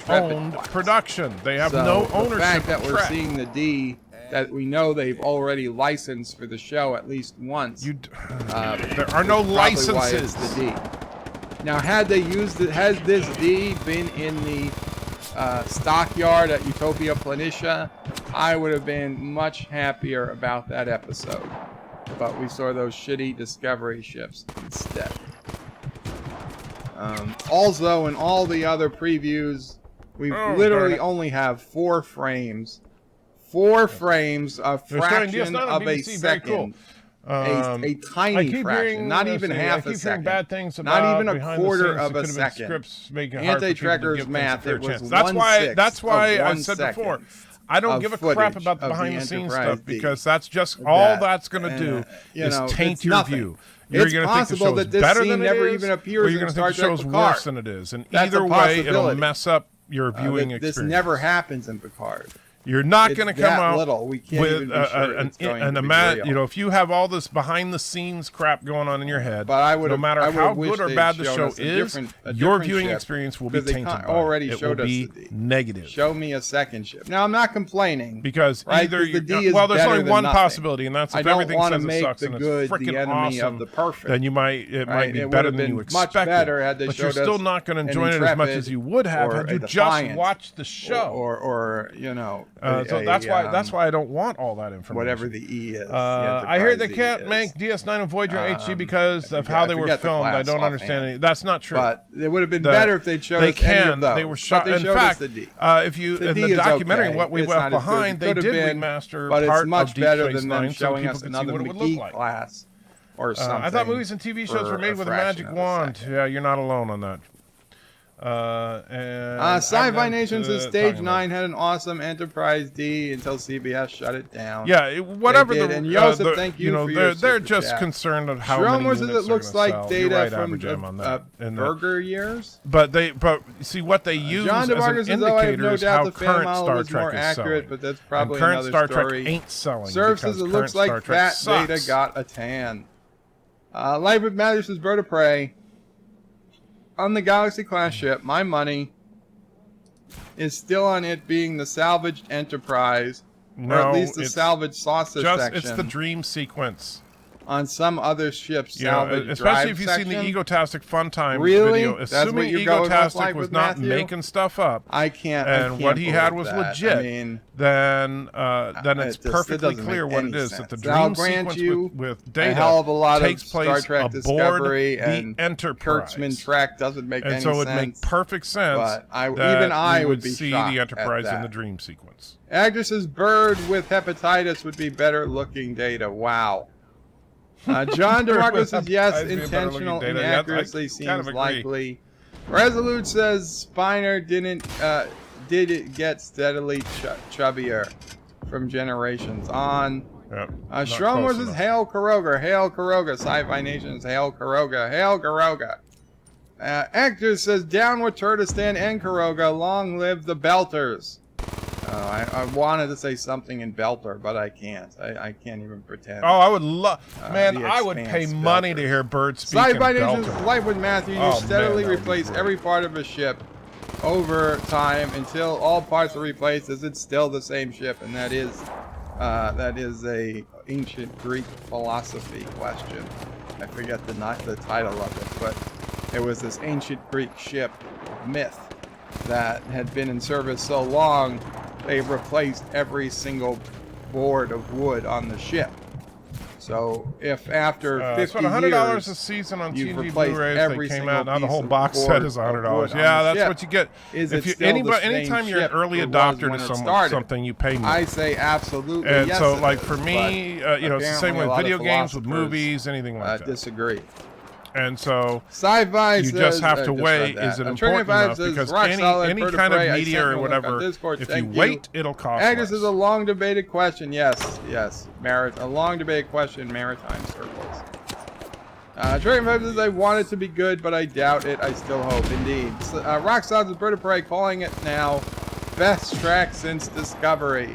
Speaker 2: owned production. They have no ownership.
Speaker 1: The fact that we're seeing the D, that we know they've already licensed for the show at least once.
Speaker 2: There are no licenses.
Speaker 1: The D. Now, had they used it, has this D been in the stockyard at Utopia Planitia, I would have been much happier about that episode. But we saw those shitty Discovery ships instead. Also, in all the other previews, we literally only have 4 frames. 4 frames, a fraction of a second. A tiny fraction, not even half a second.
Speaker 2: Bad things
Speaker 1: not even a quarter of a second. Anti-Trekker's math, it was 1/6.
Speaker 2: That's why I
Speaker 1: said
Speaker 2: second. Before, I don't give a crap about the behind-the-scenes stuff, because that's just that's going to do is taint your view. You're going to think the show's better than it is, or you're going to think the show's worse than it is. And either way, it'll mess up your viewing experience.
Speaker 1: This never happens in Picard.
Speaker 2: You're not going to come out with if you have all this behind the scenes crap going on in your head, no matter how good or bad the show is, your viewing experience will be tainted. It will be negative.
Speaker 1: Show me a second ship. Now, I'm not complaining,
Speaker 2: because either there's only one possibility, and that's if everything says it sucks and it's freaking awesome, then it might be better than you expected. But you're still not going to enjoy it as much as you would have had you just watched the show,
Speaker 1: or you know.
Speaker 2: So that's why I don't want all that information.
Speaker 1: Whatever the E is.
Speaker 2: I hear they can't make DS9 and Voyager HD because of how they were filmed. I don't understand any. That's not true.
Speaker 1: But it would have been better if they'd showed us any of those.
Speaker 2: They were shot. In fact, if you in the documentary, What We Left Behind, they did remaster part of Deep Space Nine,
Speaker 1: but it's much better than them showing us another McGee class or something.
Speaker 2: I thought movies and TV shows were made with a magic wand. Yeah, you're not alone on that.
Speaker 1: Sci-Fi Nation says Stage 9 had an awesome Enterprise D until CBS shut it down.
Speaker 2: Yeah, whatever
Speaker 1: and Joseph, thank you for your
Speaker 2: they're just concerned of how many units
Speaker 1: it looks like
Speaker 2: sell.
Speaker 1: data from Burger years.
Speaker 2: But see what they use as an indicator is how current Star Trek is selling.
Speaker 1: But that's probably
Speaker 2: current
Speaker 1: another
Speaker 2: Star
Speaker 1: story.
Speaker 2: Trek ain't selling.
Speaker 1: Surf says it looks like fat Data got a tan. Life with Matters says Bird of Prey. On the Galaxy class ship, my money is still on it being the salvaged Enterprise, or at least the salvaged saucer section.
Speaker 2: It's the dream sequence.
Speaker 1: On some other ship's salvage
Speaker 2: especially if you've seen the Egotastic Fun Time video. Assuming Egotastic was not making stuff up, and what he had was legit, then it's perfectly clear what it is. That the dream sequence with Data takes place aboard the Enterprise.
Speaker 1: Kurtzman Trek doesn't make any sense.
Speaker 2: And so it makes perfect sense
Speaker 1: even I would be
Speaker 2: see the Enterprise in the dream sequence.
Speaker 1: Agnes's bird with hepatitis would be better looking Data. Wow. John DeMarco says yes, intentional inaccuracy seems likely. Resolute says Spiner did it get steadily chubbier from generations on. Stromor says hail Caroga, hail Caroga. Sci-Fi Nation's hail Caroga, hail Caroga. Actor says down with Turtistan and Caroga, long live the Belters. I wanted to say something in Belter, but I can't. I can't even pretend.
Speaker 2: Oh, I would love... Man, I would pay money to hear Bird speak in
Speaker 1: Sci-Fi
Speaker 2: Belter.
Speaker 1: Nation's Life with Matthew, you steadily replace every part of a ship over time until all parts are replaced. Is it still the same ship? And that is a ancient Greek philosophy question. I forget the title of it, but it was this ancient Greek ship myth that had been in service so long they replaced every single board of wood on the ship. So if after 50
Speaker 2: $100
Speaker 1: years
Speaker 2: a season on
Speaker 1: you've
Speaker 2: TNG
Speaker 1: replaced
Speaker 2: Blu-rays,
Speaker 1: every
Speaker 2: they came
Speaker 1: single
Speaker 2: out. Now the whole
Speaker 1: piece
Speaker 2: box
Speaker 1: of
Speaker 2: set is
Speaker 1: board
Speaker 2: $100.
Speaker 1: of
Speaker 2: Yeah,
Speaker 1: wood
Speaker 2: that's
Speaker 1: on
Speaker 2: what you get.
Speaker 1: Is
Speaker 2: if
Speaker 1: it
Speaker 2: you
Speaker 1: still the same
Speaker 2: anytime you're an
Speaker 1: ship
Speaker 2: early
Speaker 1: it was
Speaker 2: adopter
Speaker 1: when
Speaker 2: to
Speaker 1: it started?
Speaker 2: something, you pay more.
Speaker 1: I say absolutely
Speaker 2: and
Speaker 1: yes.
Speaker 2: so,
Speaker 1: it
Speaker 2: like
Speaker 1: is,
Speaker 2: for me, it's the same
Speaker 1: apparently
Speaker 2: with
Speaker 1: a lot of
Speaker 2: video games, with
Speaker 1: philosophers,
Speaker 2: movies, anything like that.
Speaker 1: Disagree.
Speaker 2: And so
Speaker 1: Sci-fi
Speaker 2: you just have to weigh, is it important enough? Because any kind of media or whatever, if you wait, it'll cost
Speaker 1: Agnes
Speaker 2: less.
Speaker 1: is a long debated question. Yes. A long debated question in maritime circles. Trading Vibes says I want it to be good, but I doubt it. I still hope. Indeed. Rockstar's Bird of Prey calling it now best track since Discovery.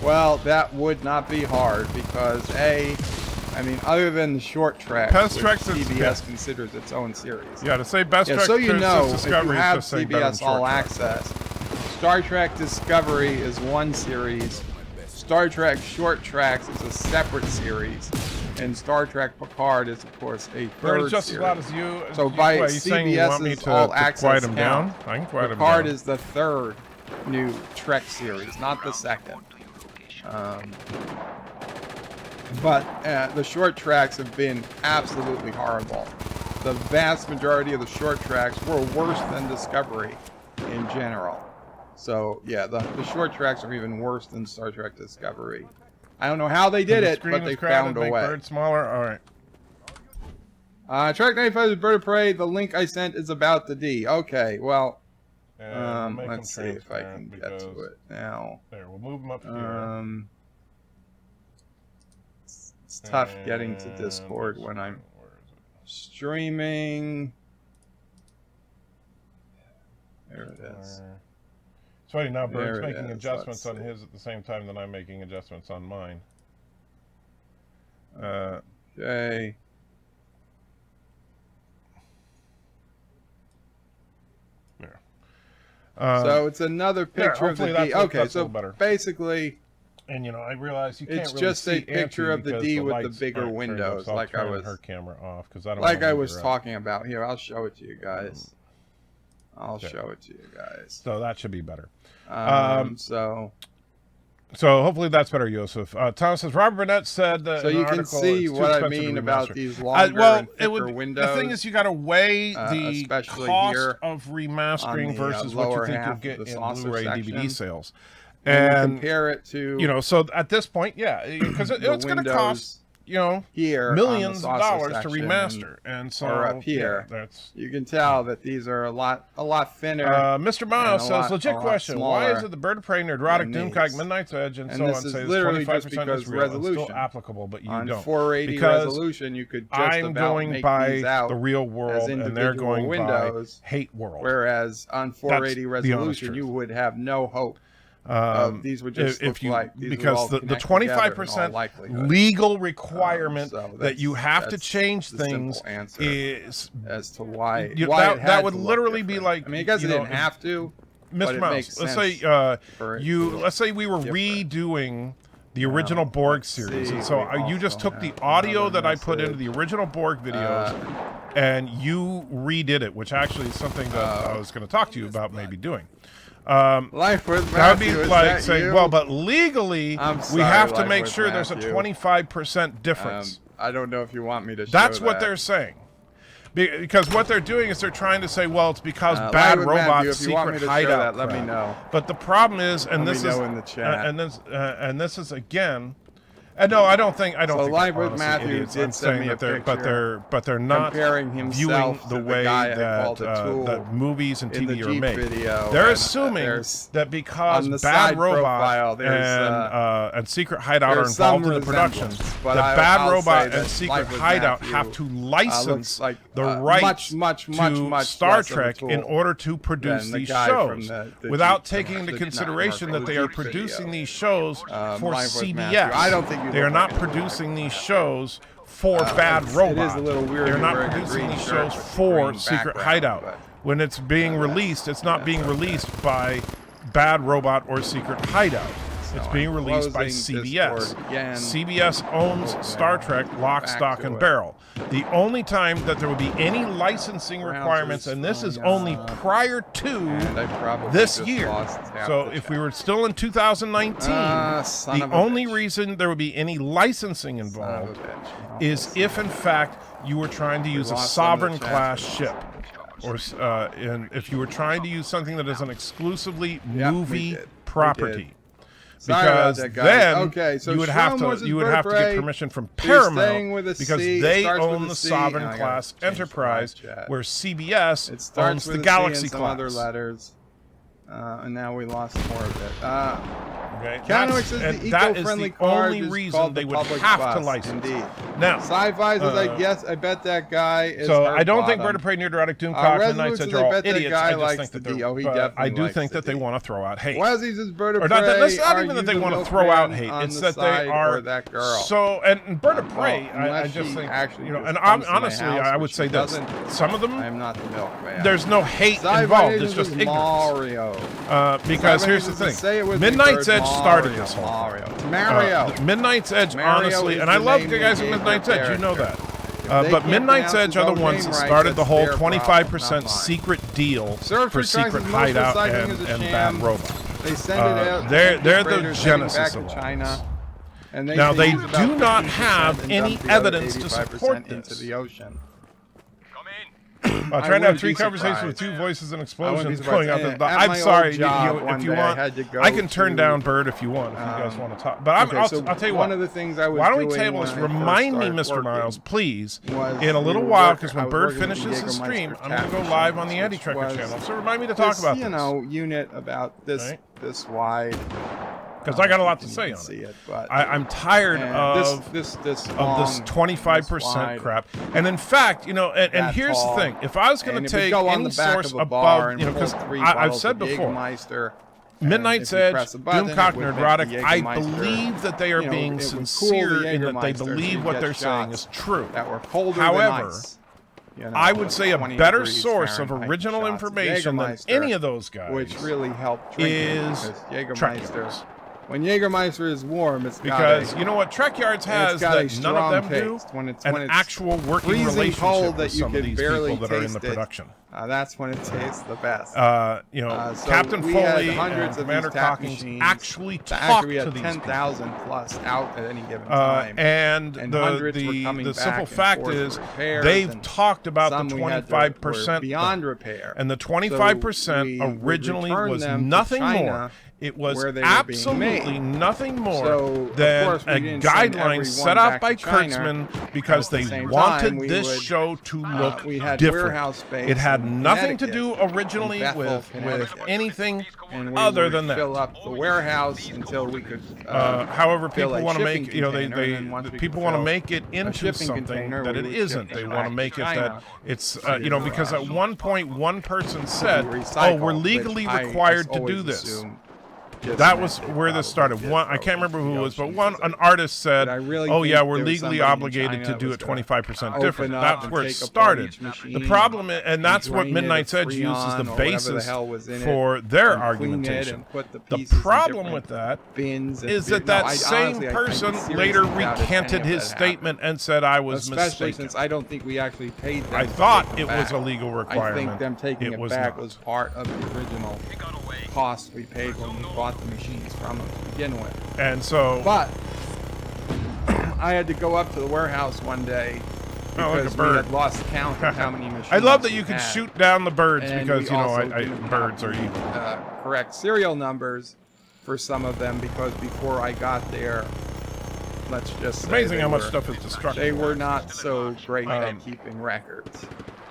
Speaker 1: Well, that would not be hard because I mean, other than the short track, which CBS considers its own series.
Speaker 2: Yeah, to say best track
Speaker 1: so you know,
Speaker 2: since
Speaker 1: if
Speaker 2: Discovery
Speaker 1: you have
Speaker 2: is just saying
Speaker 1: CBS All Access, Star Trek Discovery is one series, Star Trek Short Tracks is a separate series, and Star Trek Picard is, of course, a third
Speaker 2: just
Speaker 1: series.
Speaker 2: as loud as you.
Speaker 1: So by
Speaker 2: CBS's
Speaker 1: All Access
Speaker 2: quiet him
Speaker 1: count,
Speaker 2: down? I can quiet him
Speaker 1: Picard
Speaker 2: down.
Speaker 1: is the third new Trek series, not the second. But the short tracks have been absolutely horrible. The vast majority of the short tracks were worse than Discovery in general. So yeah, the short tracks are even worse than Star Trek Discovery. I don't know how they did it, but they found a way.
Speaker 2: Bird smaller. All
Speaker 1: right. Track 95 is Bird of Prey. The link I sent is about the D. Okay, well, let's see if I can get to it now.
Speaker 2: There, we'll move them up here.
Speaker 1: It's tough getting to Discord when I'm streaming. There it is.
Speaker 2: It's funny now, Bird's making adjustments on his at the same time that I'm making adjustments on mine.
Speaker 1: Okay.
Speaker 2: There.
Speaker 1: So it's another picture of the D. Okay, so
Speaker 2: better.
Speaker 1: Basically,
Speaker 2: and you know, I realize you can't
Speaker 1: it's
Speaker 2: really
Speaker 1: just
Speaker 2: see
Speaker 1: a picture of the D with the bigger windows,
Speaker 2: so
Speaker 1: like I was.
Speaker 2: Her camera off because I don't.
Speaker 1: Like I was talking about. Here, I'll show it to you guys. I'll show it to you guys.
Speaker 2: So that should be better.
Speaker 1: So
Speaker 2: hopefully that's better, Yosef. Thomas says Robert Burnett said that.
Speaker 1: So you can see what I mean about these longer and thicker windows.
Speaker 2: The thing is, you got to weigh the cost of remastering versus what you think you'll get in Blu-ray and DVD sales,
Speaker 1: and compare it to
Speaker 2: so at this point, because it's going to cost
Speaker 1: here
Speaker 2: millions of dollars to remaster, and so
Speaker 1: up here, you can tell that these are a lot thinner.
Speaker 2: Mr. Miles says, legit question: why is it the Bird of Prey, Nerdrotic, Doomkite, Midnight's Edge, and so on?
Speaker 1: This is literally just because resolution
Speaker 2: still applicable, but you
Speaker 1: on
Speaker 2: don't.
Speaker 1: 480
Speaker 2: because
Speaker 1: resolution, you could just
Speaker 2: I'm going
Speaker 1: make
Speaker 2: by
Speaker 1: these out
Speaker 2: the real world, and they're going
Speaker 1: windows,
Speaker 2: by hate world.
Speaker 1: Whereas on 480 resolution, you would have no hope. These would just look like
Speaker 2: because the 25% legal requirement that you have to change things is
Speaker 1: as to why
Speaker 2: that would literally be like,
Speaker 1: I mean, I guess it didn't have to.
Speaker 2: Mr. Mouse, let's say we were redoing the original Borg series, and so you just took the audio that I put into the original Borg videos and you redid it, which actually is something that I was going to talk to you about maybe doing.
Speaker 1: Life with Matthew,
Speaker 2: that would be like saying, well, but legally, we have to make sure there's a 25% difference.
Speaker 1: I don't know if you want me to show
Speaker 2: That's what they're saying. Because what they're doing is they're trying to say, well, it's because Bad Robot's secret hideout.
Speaker 1: Let me know.
Speaker 2: But the problem is, and this is,
Speaker 1: in the chat.
Speaker 2: And this is again. No, I don't think.
Speaker 1: So Live with Matthew did send me a picture,
Speaker 2: but they're not
Speaker 1: comparing himself
Speaker 2: viewing the
Speaker 1: to
Speaker 2: way
Speaker 1: guy
Speaker 2: that movies and TV are made.
Speaker 1: Video,
Speaker 2: they're assuming that because Bad Robot and Secret Hideout are involved in the production, that Bad Robot and Secret Hideout have to license the rights to Star Trek in order to produce these shows, without taking into consideration that they are producing these shows for CBS.
Speaker 1: I don't think
Speaker 2: they are not producing these shows for Bad Robot.
Speaker 1: It is a little weird.
Speaker 2: They're not producing these shows for Secret Hideout. When it's being released, it's not being released by Bad Robot or Secret Hideout. It's being released by CBS. CBS owns Star Trek lock, stock, and barrel. The only time that there would be any licensing requirements, and this is only prior to this year. So if we were still in 2019, the only reason there would be any licensing involved is if, in fact, you were trying to use a sovereign class ship. Or if you were trying to use something that is an exclusively movie property. because then
Speaker 1: okay, so
Speaker 2: you would have to get permission from Paramount because they own the Sovereign class Enterprise, where CBS owns the Galaxy class.
Speaker 1: Other letters, and now we lost more of it.
Speaker 2: Okay,
Speaker 1: that is
Speaker 2: the only reason they would have to license.
Speaker 1: Indeed.
Speaker 2: Now,
Speaker 1: Sci-Fi says, I bet that guy is.
Speaker 2: So I don't think Bird of Prey, Near Neurotic, Doomcock, Midnight Edge are all idiots. I just think that I do think that they want to throw out hate.
Speaker 1: Wesley says Bird of Prey.
Speaker 2: That's not even that they want to throw out hate. It's that they are
Speaker 1: that girl.
Speaker 2: So and Bird of Prey, I just think and honestly, I would say this: some of them,
Speaker 1: I'm not the milkman.
Speaker 2: There's no hate involved. It's just ignorance. Because here's the thing: Midnight's Edge started this whole
Speaker 1: Mario.
Speaker 2: Midnight's Edge, honestly, and I love the guys at Midnight's Edge. You know that. But Midnight's Edge are the ones that started the whole 25% secret deal for secret hideout and bad robot.
Speaker 1: They send it out.
Speaker 2: They're the genesis of China. Now they do not have any evidence to support this.
Speaker 1: Into the ocean.
Speaker 2: Trying to have 3 conversations with 2 voices and explosions going out. I'm sorry. If you want, I can turn down Bird if you want. If you guys want to talk, but I'll tell you what.
Speaker 1: One of the things I was
Speaker 2: why don't we table this? Remind me, Mr. Niles, please, in a little while, because when Bird finishes his stream, I'm going to go live on the Anti-Trekker channel. So remind me to talk about this.
Speaker 1: Unit about this wide.
Speaker 2: Because I got a lot to say on it. I'm tired of this 25% crap. And in fact, and here's the thing: if I was going to take any source above, because I've said before, Midnight's Edge, Doomcock, Nerdrotic, I believe that they are being sincere in that they believe what they're saying is true. However, I would say a better source of original information than any of those guys,
Speaker 1: which really helped,
Speaker 2: is Jägermeister.
Speaker 1: When Jägermeister is warm, it's
Speaker 2: because you know what Trek Yards has that none of them do? An actual working relationship with some of these people that are in the production.
Speaker 1: That's when it tastes the best.
Speaker 2: Captain Foley and Commander Cockings actually talk to these people.
Speaker 1: 10,000 plus out at any given time.
Speaker 2: And the simple fact is they've talked about the 25%
Speaker 1: beyond repair.
Speaker 2: And the 25% originally was nothing more. It was absolutely nothing more than a guideline set out by Kurtzman because they wanted this show to look different. It had nothing to do originally with anything other than that.
Speaker 1: Fill up the warehouse until we could.
Speaker 2: However, people want to make people want to make it into something that it isn't. They want to make it that it's because at one point one person said, "Oh, we're legally required to do this." That was where this started. I can't remember who it was, but an artist said, "Oh yeah, we're legally obligated to do it 25% different." That's where it started. The problem, and that's what Midnight's Edge uses the basis for their argumentation. The problem with that is that same person later recanted his statement and said, "I was mistaken."
Speaker 1: Especially since I don't think we actually paid them.
Speaker 2: I thought it was a legal requirement.
Speaker 1: I think them taking it back was part of the original cost we paid when we bought the machines from them to begin with.
Speaker 2: And so,
Speaker 1: but I had to go up to the warehouse one day because we had lost count of how many machines.
Speaker 2: I love that you can shoot down the birds because birds are evil.
Speaker 1: Correct serial numbers for some of them because before I got there, let's just say
Speaker 2: amazing how much stuff is destructible.
Speaker 1: They were not so great at keeping records.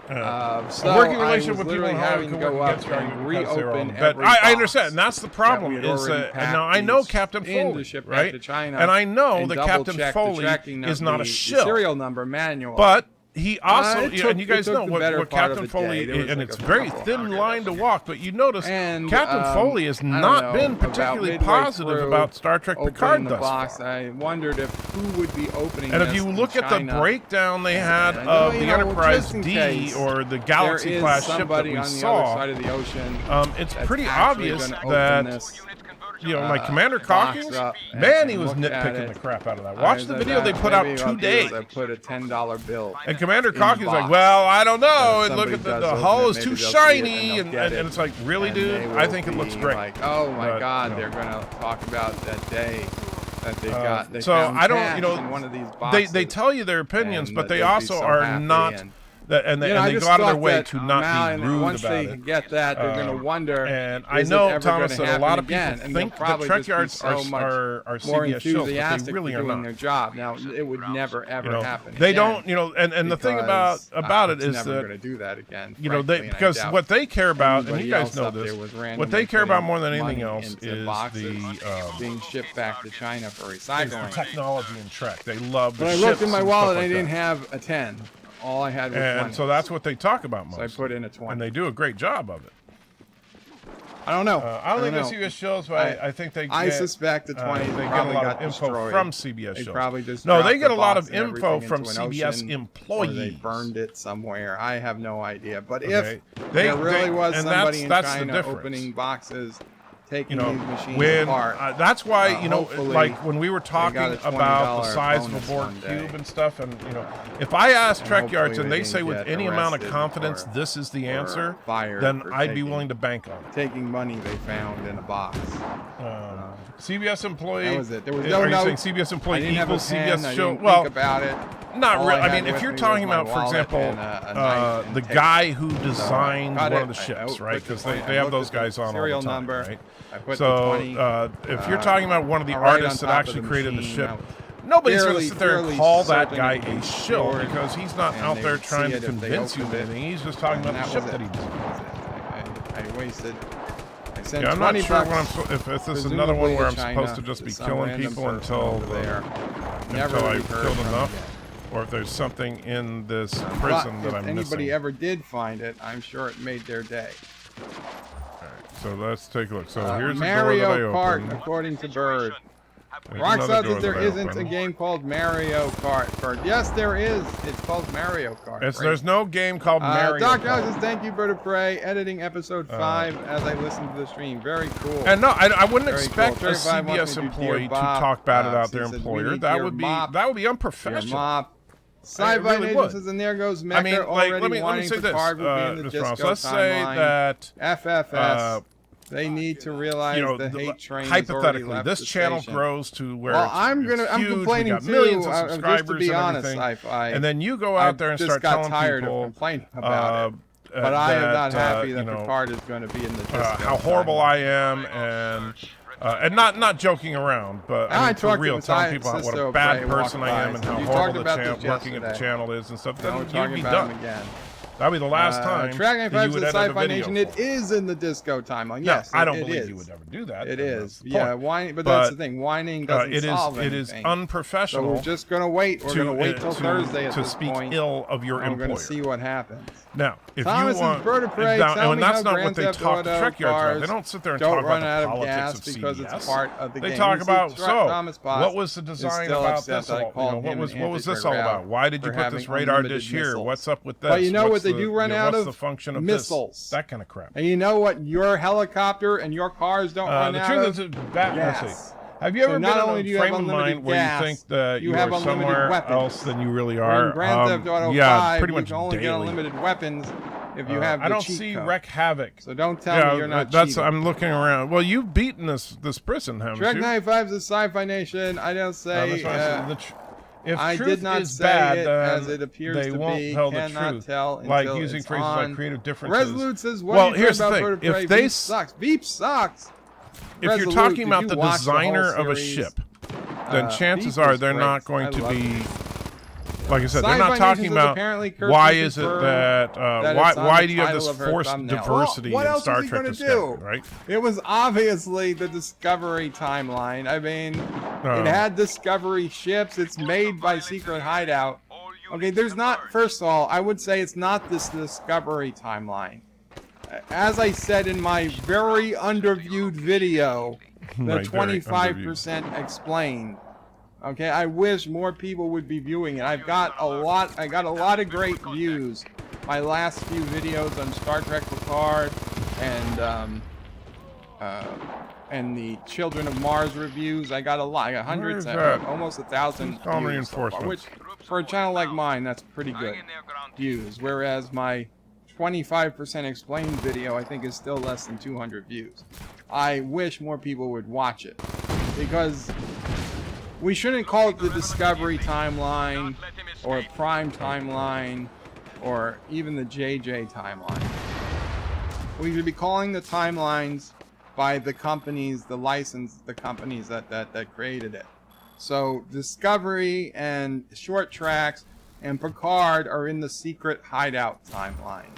Speaker 1: So
Speaker 2: a working relationship with people
Speaker 1: having to go up and reopen every
Speaker 2: I understand, and that's the problem. Now I know Captain Foley, right? And I know that Captain Foley is not a shill.
Speaker 1: Serial number manual,
Speaker 2: but he also, and you guys know what Captain Foley, and it's very thin line to walk, but you notice Captain Foley has not been particularly positive about Star Trek Picard thus far.
Speaker 1: I wondered who would be opening.
Speaker 2: And if you look at the breakdown they had of the Enterprise D or the Galaxy class ship that we saw, it's pretty obvious that. Like Commander Cockings, man, he was nitpicking the crap out of that. Watch the video they put out today.
Speaker 1: I put a $10 bill.
Speaker 2: And Commander Cockings like, well, I don't know. Look at the hull is too shiny, and it's like, really, dude? I think it looks great.
Speaker 1: Like, oh my God, they're gonna talk about that day that they got.
Speaker 2: So I don't, one of these boxes, they tell you their opinions, but they also are not. and they go out of their way to not be rude
Speaker 1: once
Speaker 2: about
Speaker 1: they
Speaker 2: it.
Speaker 1: get that, they're going to wonder.
Speaker 2: And I know, Thomas, that a lot of people think that Trek Yards are
Speaker 1: more
Speaker 2: CBS shows, but
Speaker 1: enthusiastic
Speaker 2: they really
Speaker 1: for
Speaker 2: are
Speaker 1: doing
Speaker 2: not.
Speaker 1: their job. Now, it would never ever happen.
Speaker 2: They
Speaker 1: again,
Speaker 2: don't, and the thing about it is
Speaker 1: never
Speaker 2: that
Speaker 1: going to do that again.
Speaker 2: Because what they care about, and you guys know
Speaker 1: else
Speaker 2: this,
Speaker 1: up there was
Speaker 2: what they care about more than anything
Speaker 1: money
Speaker 2: else
Speaker 1: into
Speaker 2: is
Speaker 1: boxes being shipped back to China for recycling.
Speaker 2: technology in Trek. They love the
Speaker 1: When I
Speaker 2: ships
Speaker 1: looked in my
Speaker 2: and
Speaker 1: wallet,
Speaker 2: stuff
Speaker 1: I
Speaker 2: like
Speaker 1: didn't
Speaker 2: that.
Speaker 1: have a 10. All I had was 20.
Speaker 2: And so that's what they talk about most.
Speaker 1: So I put in a 20.
Speaker 2: And they do a great job of it.
Speaker 1: I don't know.
Speaker 2: I don't think the CBS shows, but I think they get,
Speaker 1: I suspect the 20
Speaker 2: they get a
Speaker 1: probably
Speaker 2: lot
Speaker 1: got
Speaker 2: of info
Speaker 1: destroyed.
Speaker 2: from CBS
Speaker 1: They
Speaker 2: shows.
Speaker 1: probably just
Speaker 2: no,
Speaker 1: dropped
Speaker 2: they get
Speaker 1: the
Speaker 2: a lot
Speaker 1: box
Speaker 2: of
Speaker 1: and
Speaker 2: info
Speaker 1: everything
Speaker 2: from
Speaker 1: into an
Speaker 2: CBS
Speaker 1: ocean,
Speaker 2: employees.
Speaker 1: Or they burned it somewhere. I have no idea. But
Speaker 2: Okay.
Speaker 1: if there really was
Speaker 2: and
Speaker 1: somebody in
Speaker 2: that's the
Speaker 1: China
Speaker 2: difference.
Speaker 1: opening boxes, taking
Speaker 2: You know,
Speaker 1: these machines
Speaker 2: when
Speaker 1: apart,
Speaker 2: that's why
Speaker 1: hopefully
Speaker 2: like when we were talking
Speaker 1: got a
Speaker 2: about the
Speaker 1: $20
Speaker 2: size of a
Speaker 1: bonus
Speaker 2: board
Speaker 1: one day.
Speaker 2: cube and stuff, and if I ask Trek
Speaker 1: hopefully
Speaker 2: Yards and
Speaker 1: they
Speaker 2: they say
Speaker 1: didn't
Speaker 2: with
Speaker 1: get
Speaker 2: any amount of
Speaker 1: arrested
Speaker 2: confidence
Speaker 1: or-
Speaker 2: this is the answer,
Speaker 1: fired
Speaker 2: then
Speaker 1: for
Speaker 2: I'd be
Speaker 1: taking-
Speaker 2: willing to bank on it.
Speaker 1: taking money they found in a box.
Speaker 2: CBS employee.
Speaker 1: That was it. There was
Speaker 2: are
Speaker 1: no
Speaker 2: you
Speaker 1: notes.
Speaker 2: saying CBS
Speaker 1: I
Speaker 2: employee
Speaker 1: didn't have a
Speaker 2: equals
Speaker 1: pen.
Speaker 2: CBS
Speaker 1: I
Speaker 2: show?
Speaker 1: didn't
Speaker 2: Well,
Speaker 1: think about it.
Speaker 2: not
Speaker 1: All
Speaker 2: really.
Speaker 1: I
Speaker 2: I mean,
Speaker 1: had
Speaker 2: if you're
Speaker 1: with me was
Speaker 2: talking
Speaker 1: my
Speaker 2: about, for
Speaker 1: wallet
Speaker 2: example,
Speaker 1: and a knife and
Speaker 2: the
Speaker 1: tape.
Speaker 2: guy who designed
Speaker 1: got
Speaker 2: one
Speaker 1: it.
Speaker 2: of the
Speaker 1: I
Speaker 2: ships,
Speaker 1: put
Speaker 2: right?
Speaker 1: the
Speaker 2: Because
Speaker 1: 20
Speaker 2: they have
Speaker 1: I
Speaker 2: those
Speaker 1: looked at
Speaker 2: guys
Speaker 1: the
Speaker 2: on all
Speaker 1: serial
Speaker 2: the time,
Speaker 1: number.
Speaker 2: right?
Speaker 1: I put
Speaker 2: So
Speaker 1: the 20,
Speaker 2: if you're talking about one of the
Speaker 1: right
Speaker 2: artists
Speaker 1: on
Speaker 2: that
Speaker 1: top
Speaker 2: actually
Speaker 1: of the
Speaker 2: created the
Speaker 1: machine,
Speaker 2: ship,
Speaker 1: I was
Speaker 2: nobody's going to
Speaker 1: fairly-
Speaker 2: sit there and
Speaker 1: fairly
Speaker 2: call that
Speaker 1: certain
Speaker 2: guy
Speaker 1: it
Speaker 2: a
Speaker 1: was
Speaker 2: shill
Speaker 1: cured,
Speaker 2: because he's not
Speaker 1: and
Speaker 2: out
Speaker 1: they
Speaker 2: there
Speaker 1: would
Speaker 2: trying
Speaker 1: see
Speaker 2: to
Speaker 1: it if they
Speaker 2: convince you of
Speaker 1: opened it.
Speaker 2: anything. He's just talking
Speaker 1: And
Speaker 2: about the
Speaker 1: that
Speaker 2: ship
Speaker 1: was
Speaker 2: that
Speaker 1: it.
Speaker 2: he designed.
Speaker 1: I wasted. I sent
Speaker 2: Yeah, I'm not
Speaker 1: 20
Speaker 2: sure
Speaker 1: bucks,
Speaker 2: if this is another one where I'm
Speaker 1: presumably
Speaker 2: supposed to just be
Speaker 1: some
Speaker 2: killing
Speaker 1: random
Speaker 2: people
Speaker 1: person
Speaker 2: until
Speaker 1: over there. Never
Speaker 2: I've
Speaker 1: heard
Speaker 2: killed
Speaker 1: from
Speaker 2: enough,
Speaker 1: again.
Speaker 2: or if there's something in this
Speaker 1: But
Speaker 2: prison that
Speaker 1: if
Speaker 2: I'm
Speaker 1: anybody
Speaker 2: missing.
Speaker 1: ever did find it, I'm sure it made their day.
Speaker 2: So let's take a look. So here's a door that I
Speaker 1: Mario Kart,
Speaker 2: opened.
Speaker 1: according to Bird.
Speaker 2: There's
Speaker 1: Rock
Speaker 2: another
Speaker 1: says
Speaker 2: door
Speaker 1: that there
Speaker 2: I
Speaker 1: isn't a
Speaker 2: opened.
Speaker 1: game called Mario Kart. Bird. Yes, there is. It's called Mario Kart.
Speaker 2: There's no game called Mario
Speaker 1: Doc
Speaker 2: Kart.
Speaker 1: says, thank you, Bird of Prey. Editing episode 5 as I listen to the stream. Very cool.
Speaker 2: And no, I wouldn't
Speaker 1: Very
Speaker 2: expect
Speaker 1: cool.
Speaker 2: a
Speaker 1: 35 wants
Speaker 2: CBS
Speaker 1: me to do
Speaker 2: employee
Speaker 1: Dear
Speaker 2: to
Speaker 1: Bob.
Speaker 2: talk bad about their
Speaker 1: He said, we
Speaker 2: employer.
Speaker 1: need
Speaker 2: That
Speaker 1: Dear
Speaker 2: would be
Speaker 1: Mop.
Speaker 2: unprofessional.
Speaker 1: Mop. Sci-fi
Speaker 2: really
Speaker 1: Nation
Speaker 2: would.
Speaker 1: says, and there goes Mecca
Speaker 2: I mean, like,
Speaker 1: already
Speaker 2: let me
Speaker 1: wanting
Speaker 2: say this,
Speaker 1: Picard will be in the
Speaker 2: Mr.
Speaker 1: disco
Speaker 2: Ross. Let's say
Speaker 1: timeline.
Speaker 2: that
Speaker 1: FFS. They need to realize the hate train has already
Speaker 2: hypothetically,
Speaker 1: left
Speaker 2: this
Speaker 1: the
Speaker 2: channel
Speaker 1: station.
Speaker 2: grows to where
Speaker 1: Well,
Speaker 2: it's
Speaker 1: I'm
Speaker 2: huge.
Speaker 1: complaining
Speaker 2: we got
Speaker 1: too.
Speaker 2: millions of
Speaker 1: Just
Speaker 2: subscribers
Speaker 1: to be
Speaker 2: and
Speaker 1: honest,
Speaker 2: everything.
Speaker 1: Sci-Fi.
Speaker 2: And then you go out there and
Speaker 1: just
Speaker 2: start
Speaker 1: got
Speaker 2: telling
Speaker 1: tired
Speaker 2: people
Speaker 1: of complaining about it. But I am not happy that Picard is going to be in the disco
Speaker 2: how horrible
Speaker 1: timeline.
Speaker 2: I am, and not joking around, but I mean, for
Speaker 1: talked
Speaker 2: real,
Speaker 1: to
Speaker 2: telling people what
Speaker 1: Sisto
Speaker 2: a bad
Speaker 1: Bray
Speaker 2: person I am
Speaker 1: walked
Speaker 2: and
Speaker 1: by.
Speaker 2: how
Speaker 1: You
Speaker 2: horrible
Speaker 1: talked about
Speaker 2: the
Speaker 1: this
Speaker 2: working at the
Speaker 1: yesterday.
Speaker 2: channel is and stuff.
Speaker 1: Now we're
Speaker 2: Then you'd
Speaker 1: talking
Speaker 2: be
Speaker 1: about him
Speaker 2: done.
Speaker 1: again.
Speaker 2: That'd be the last time
Speaker 1: Track
Speaker 2: that
Speaker 1: 95
Speaker 2: you would
Speaker 1: says
Speaker 2: edit a
Speaker 1: Sci-Fi
Speaker 2: video
Speaker 1: Nation.
Speaker 2: for
Speaker 1: It is in the disco timeline.
Speaker 2: No,
Speaker 1: Yes,
Speaker 2: I don't
Speaker 1: it
Speaker 2: believe
Speaker 1: is.
Speaker 2: you would ever do that.
Speaker 1: It
Speaker 2: and
Speaker 1: is.
Speaker 2: that's the
Speaker 1: Yeah,
Speaker 2: point.
Speaker 1: whining, but that's the thing. Whining doesn't solve
Speaker 2: it
Speaker 1: anything.
Speaker 2: is unprofessional.
Speaker 1: So we're just going to wait. We're going to wait till Thursday at
Speaker 2: to
Speaker 1: this
Speaker 2: speak
Speaker 1: point.
Speaker 2: ill of your
Speaker 1: I'm
Speaker 2: employer.
Speaker 1: going to see what happens.
Speaker 2: Now, if
Speaker 1: Thomas
Speaker 2: you want,
Speaker 1: Bird of Prey,
Speaker 2: now,
Speaker 1: tell
Speaker 2: and
Speaker 1: me
Speaker 2: that's
Speaker 1: how
Speaker 2: not what
Speaker 1: Grand
Speaker 2: they
Speaker 1: Theft
Speaker 2: talk to
Speaker 1: Auto
Speaker 2: Trek Yards about.
Speaker 1: cars
Speaker 2: They don't sit there and
Speaker 1: don't
Speaker 2: talk
Speaker 1: run
Speaker 2: about
Speaker 1: out
Speaker 2: the
Speaker 1: of
Speaker 2: politics
Speaker 1: gas
Speaker 2: of
Speaker 1: because
Speaker 2: CBS.
Speaker 1: it's part of the
Speaker 2: They
Speaker 1: game.
Speaker 2: talk
Speaker 1: You see,
Speaker 2: about
Speaker 1: Thomas Boss
Speaker 2: what was the design
Speaker 1: still
Speaker 2: about
Speaker 1: upset
Speaker 2: this
Speaker 1: that I
Speaker 2: all?
Speaker 1: called him
Speaker 2: What
Speaker 1: an
Speaker 2: was this all
Speaker 1: anti-Grau
Speaker 2: about? Why did you
Speaker 1: for
Speaker 2: put
Speaker 1: having
Speaker 2: this radar
Speaker 1: unlimited
Speaker 2: dish here?
Speaker 1: missiles.
Speaker 2: What's up with this?
Speaker 1: But you know
Speaker 2: What's
Speaker 1: what they
Speaker 2: the,
Speaker 1: do run out
Speaker 2: what's
Speaker 1: of?
Speaker 2: the function of
Speaker 1: Missiles.
Speaker 2: This? That kind of crap.
Speaker 1: And you know what your helicopter and your cars don't run
Speaker 2: The
Speaker 1: out
Speaker 2: truth
Speaker 1: of?
Speaker 2: is, let's see.
Speaker 1: Gas.
Speaker 2: Have you
Speaker 1: So
Speaker 2: ever
Speaker 1: not
Speaker 2: been
Speaker 1: only
Speaker 2: in
Speaker 1: do
Speaker 2: a
Speaker 1: you have
Speaker 2: frame of
Speaker 1: unlimited
Speaker 2: mind where
Speaker 1: gas,
Speaker 2: you think that
Speaker 1: you
Speaker 2: you
Speaker 1: have
Speaker 2: are
Speaker 1: unlimited
Speaker 2: somewhere
Speaker 1: weapons.
Speaker 2: else than you really
Speaker 1: Or
Speaker 2: are?
Speaker 1: in Grand Theft Auto
Speaker 2: yeah,
Speaker 1: 5,
Speaker 2: pretty
Speaker 1: you
Speaker 2: much
Speaker 1: can only get
Speaker 2: daily.
Speaker 1: unlimited weapons if you have the
Speaker 2: I don't
Speaker 1: cheat
Speaker 2: see
Speaker 1: code.
Speaker 2: wreck havoc.
Speaker 1: So don't tell me you're not cheating.
Speaker 2: I'm looking around. Well, you've beaten this prison, haven't
Speaker 1: Trek
Speaker 2: you?
Speaker 1: 95 is a Sci-Fi Nation. I don't say.
Speaker 2: If
Speaker 1: I
Speaker 2: truth
Speaker 1: did not
Speaker 2: is
Speaker 1: say
Speaker 2: bad,
Speaker 1: it
Speaker 2: then
Speaker 1: as it appears
Speaker 2: they
Speaker 1: to
Speaker 2: won't
Speaker 1: be.
Speaker 2: tell the
Speaker 1: Cannot
Speaker 2: truth.
Speaker 1: tell
Speaker 2: Like
Speaker 1: until
Speaker 2: using
Speaker 1: it's
Speaker 2: phrases
Speaker 1: on.
Speaker 2: like creative differences.
Speaker 1: Resolute says, what
Speaker 2: well,
Speaker 1: do you
Speaker 2: here's
Speaker 1: think
Speaker 2: the
Speaker 1: about
Speaker 2: thing.
Speaker 1: Bird of
Speaker 2: If
Speaker 1: Prey?
Speaker 2: they
Speaker 1: Veep sucks. Veep sucks.
Speaker 2: If you're
Speaker 1: Resolute,
Speaker 2: talking
Speaker 1: did
Speaker 2: about
Speaker 1: you
Speaker 2: the
Speaker 1: watch the whole
Speaker 2: designer of a
Speaker 1: series?
Speaker 2: ship, then chances
Speaker 1: Veep
Speaker 2: are
Speaker 1: was
Speaker 2: they're
Speaker 1: great.
Speaker 2: not going
Speaker 1: I
Speaker 2: to
Speaker 1: loved
Speaker 2: be.
Speaker 1: it.
Speaker 2: Like I said, they're
Speaker 1: Sci-Fi
Speaker 2: not
Speaker 1: Nation
Speaker 2: talking
Speaker 1: says
Speaker 2: about
Speaker 1: apparently Kirk
Speaker 2: why
Speaker 1: can
Speaker 2: is it
Speaker 1: confirm
Speaker 2: that,
Speaker 1: that
Speaker 2: why
Speaker 1: it's on
Speaker 2: why
Speaker 1: the
Speaker 2: do you have
Speaker 1: title
Speaker 2: this
Speaker 1: of her
Speaker 2: forced
Speaker 1: thumbnail.
Speaker 2: diversity
Speaker 1: What
Speaker 2: in
Speaker 1: else
Speaker 2: Star
Speaker 1: was he
Speaker 2: Trek
Speaker 1: gonna
Speaker 2: Discovery,
Speaker 1: do?
Speaker 2: right?
Speaker 1: It was obviously the Discovery timeline. I mean, it had Discovery ships. It's made by Secret Hideout. Okay, there's not. First of all, I would say it's not this Discovery timeline. As I said in my very underviewed video, the 25% explained. Okay, I wish more people would be viewing it. I got a lot of great views. My last few videos on Star Trek Picard and the Children of Mars reviews, I got a lot. I got hundreds, almost 1,000 views so far, which for a channel like mine, that's pretty good views. Whereas my 25% explained video, I think, is still less than 200 views. I wish more people would watch it because we shouldn't call it the Discovery timeline or Prime timeline. or even the JJ timeline. We should be calling the timelines by the companies, the companies that created it. So Discovery and Short Tracks and Picard are in the secret hideout timeline.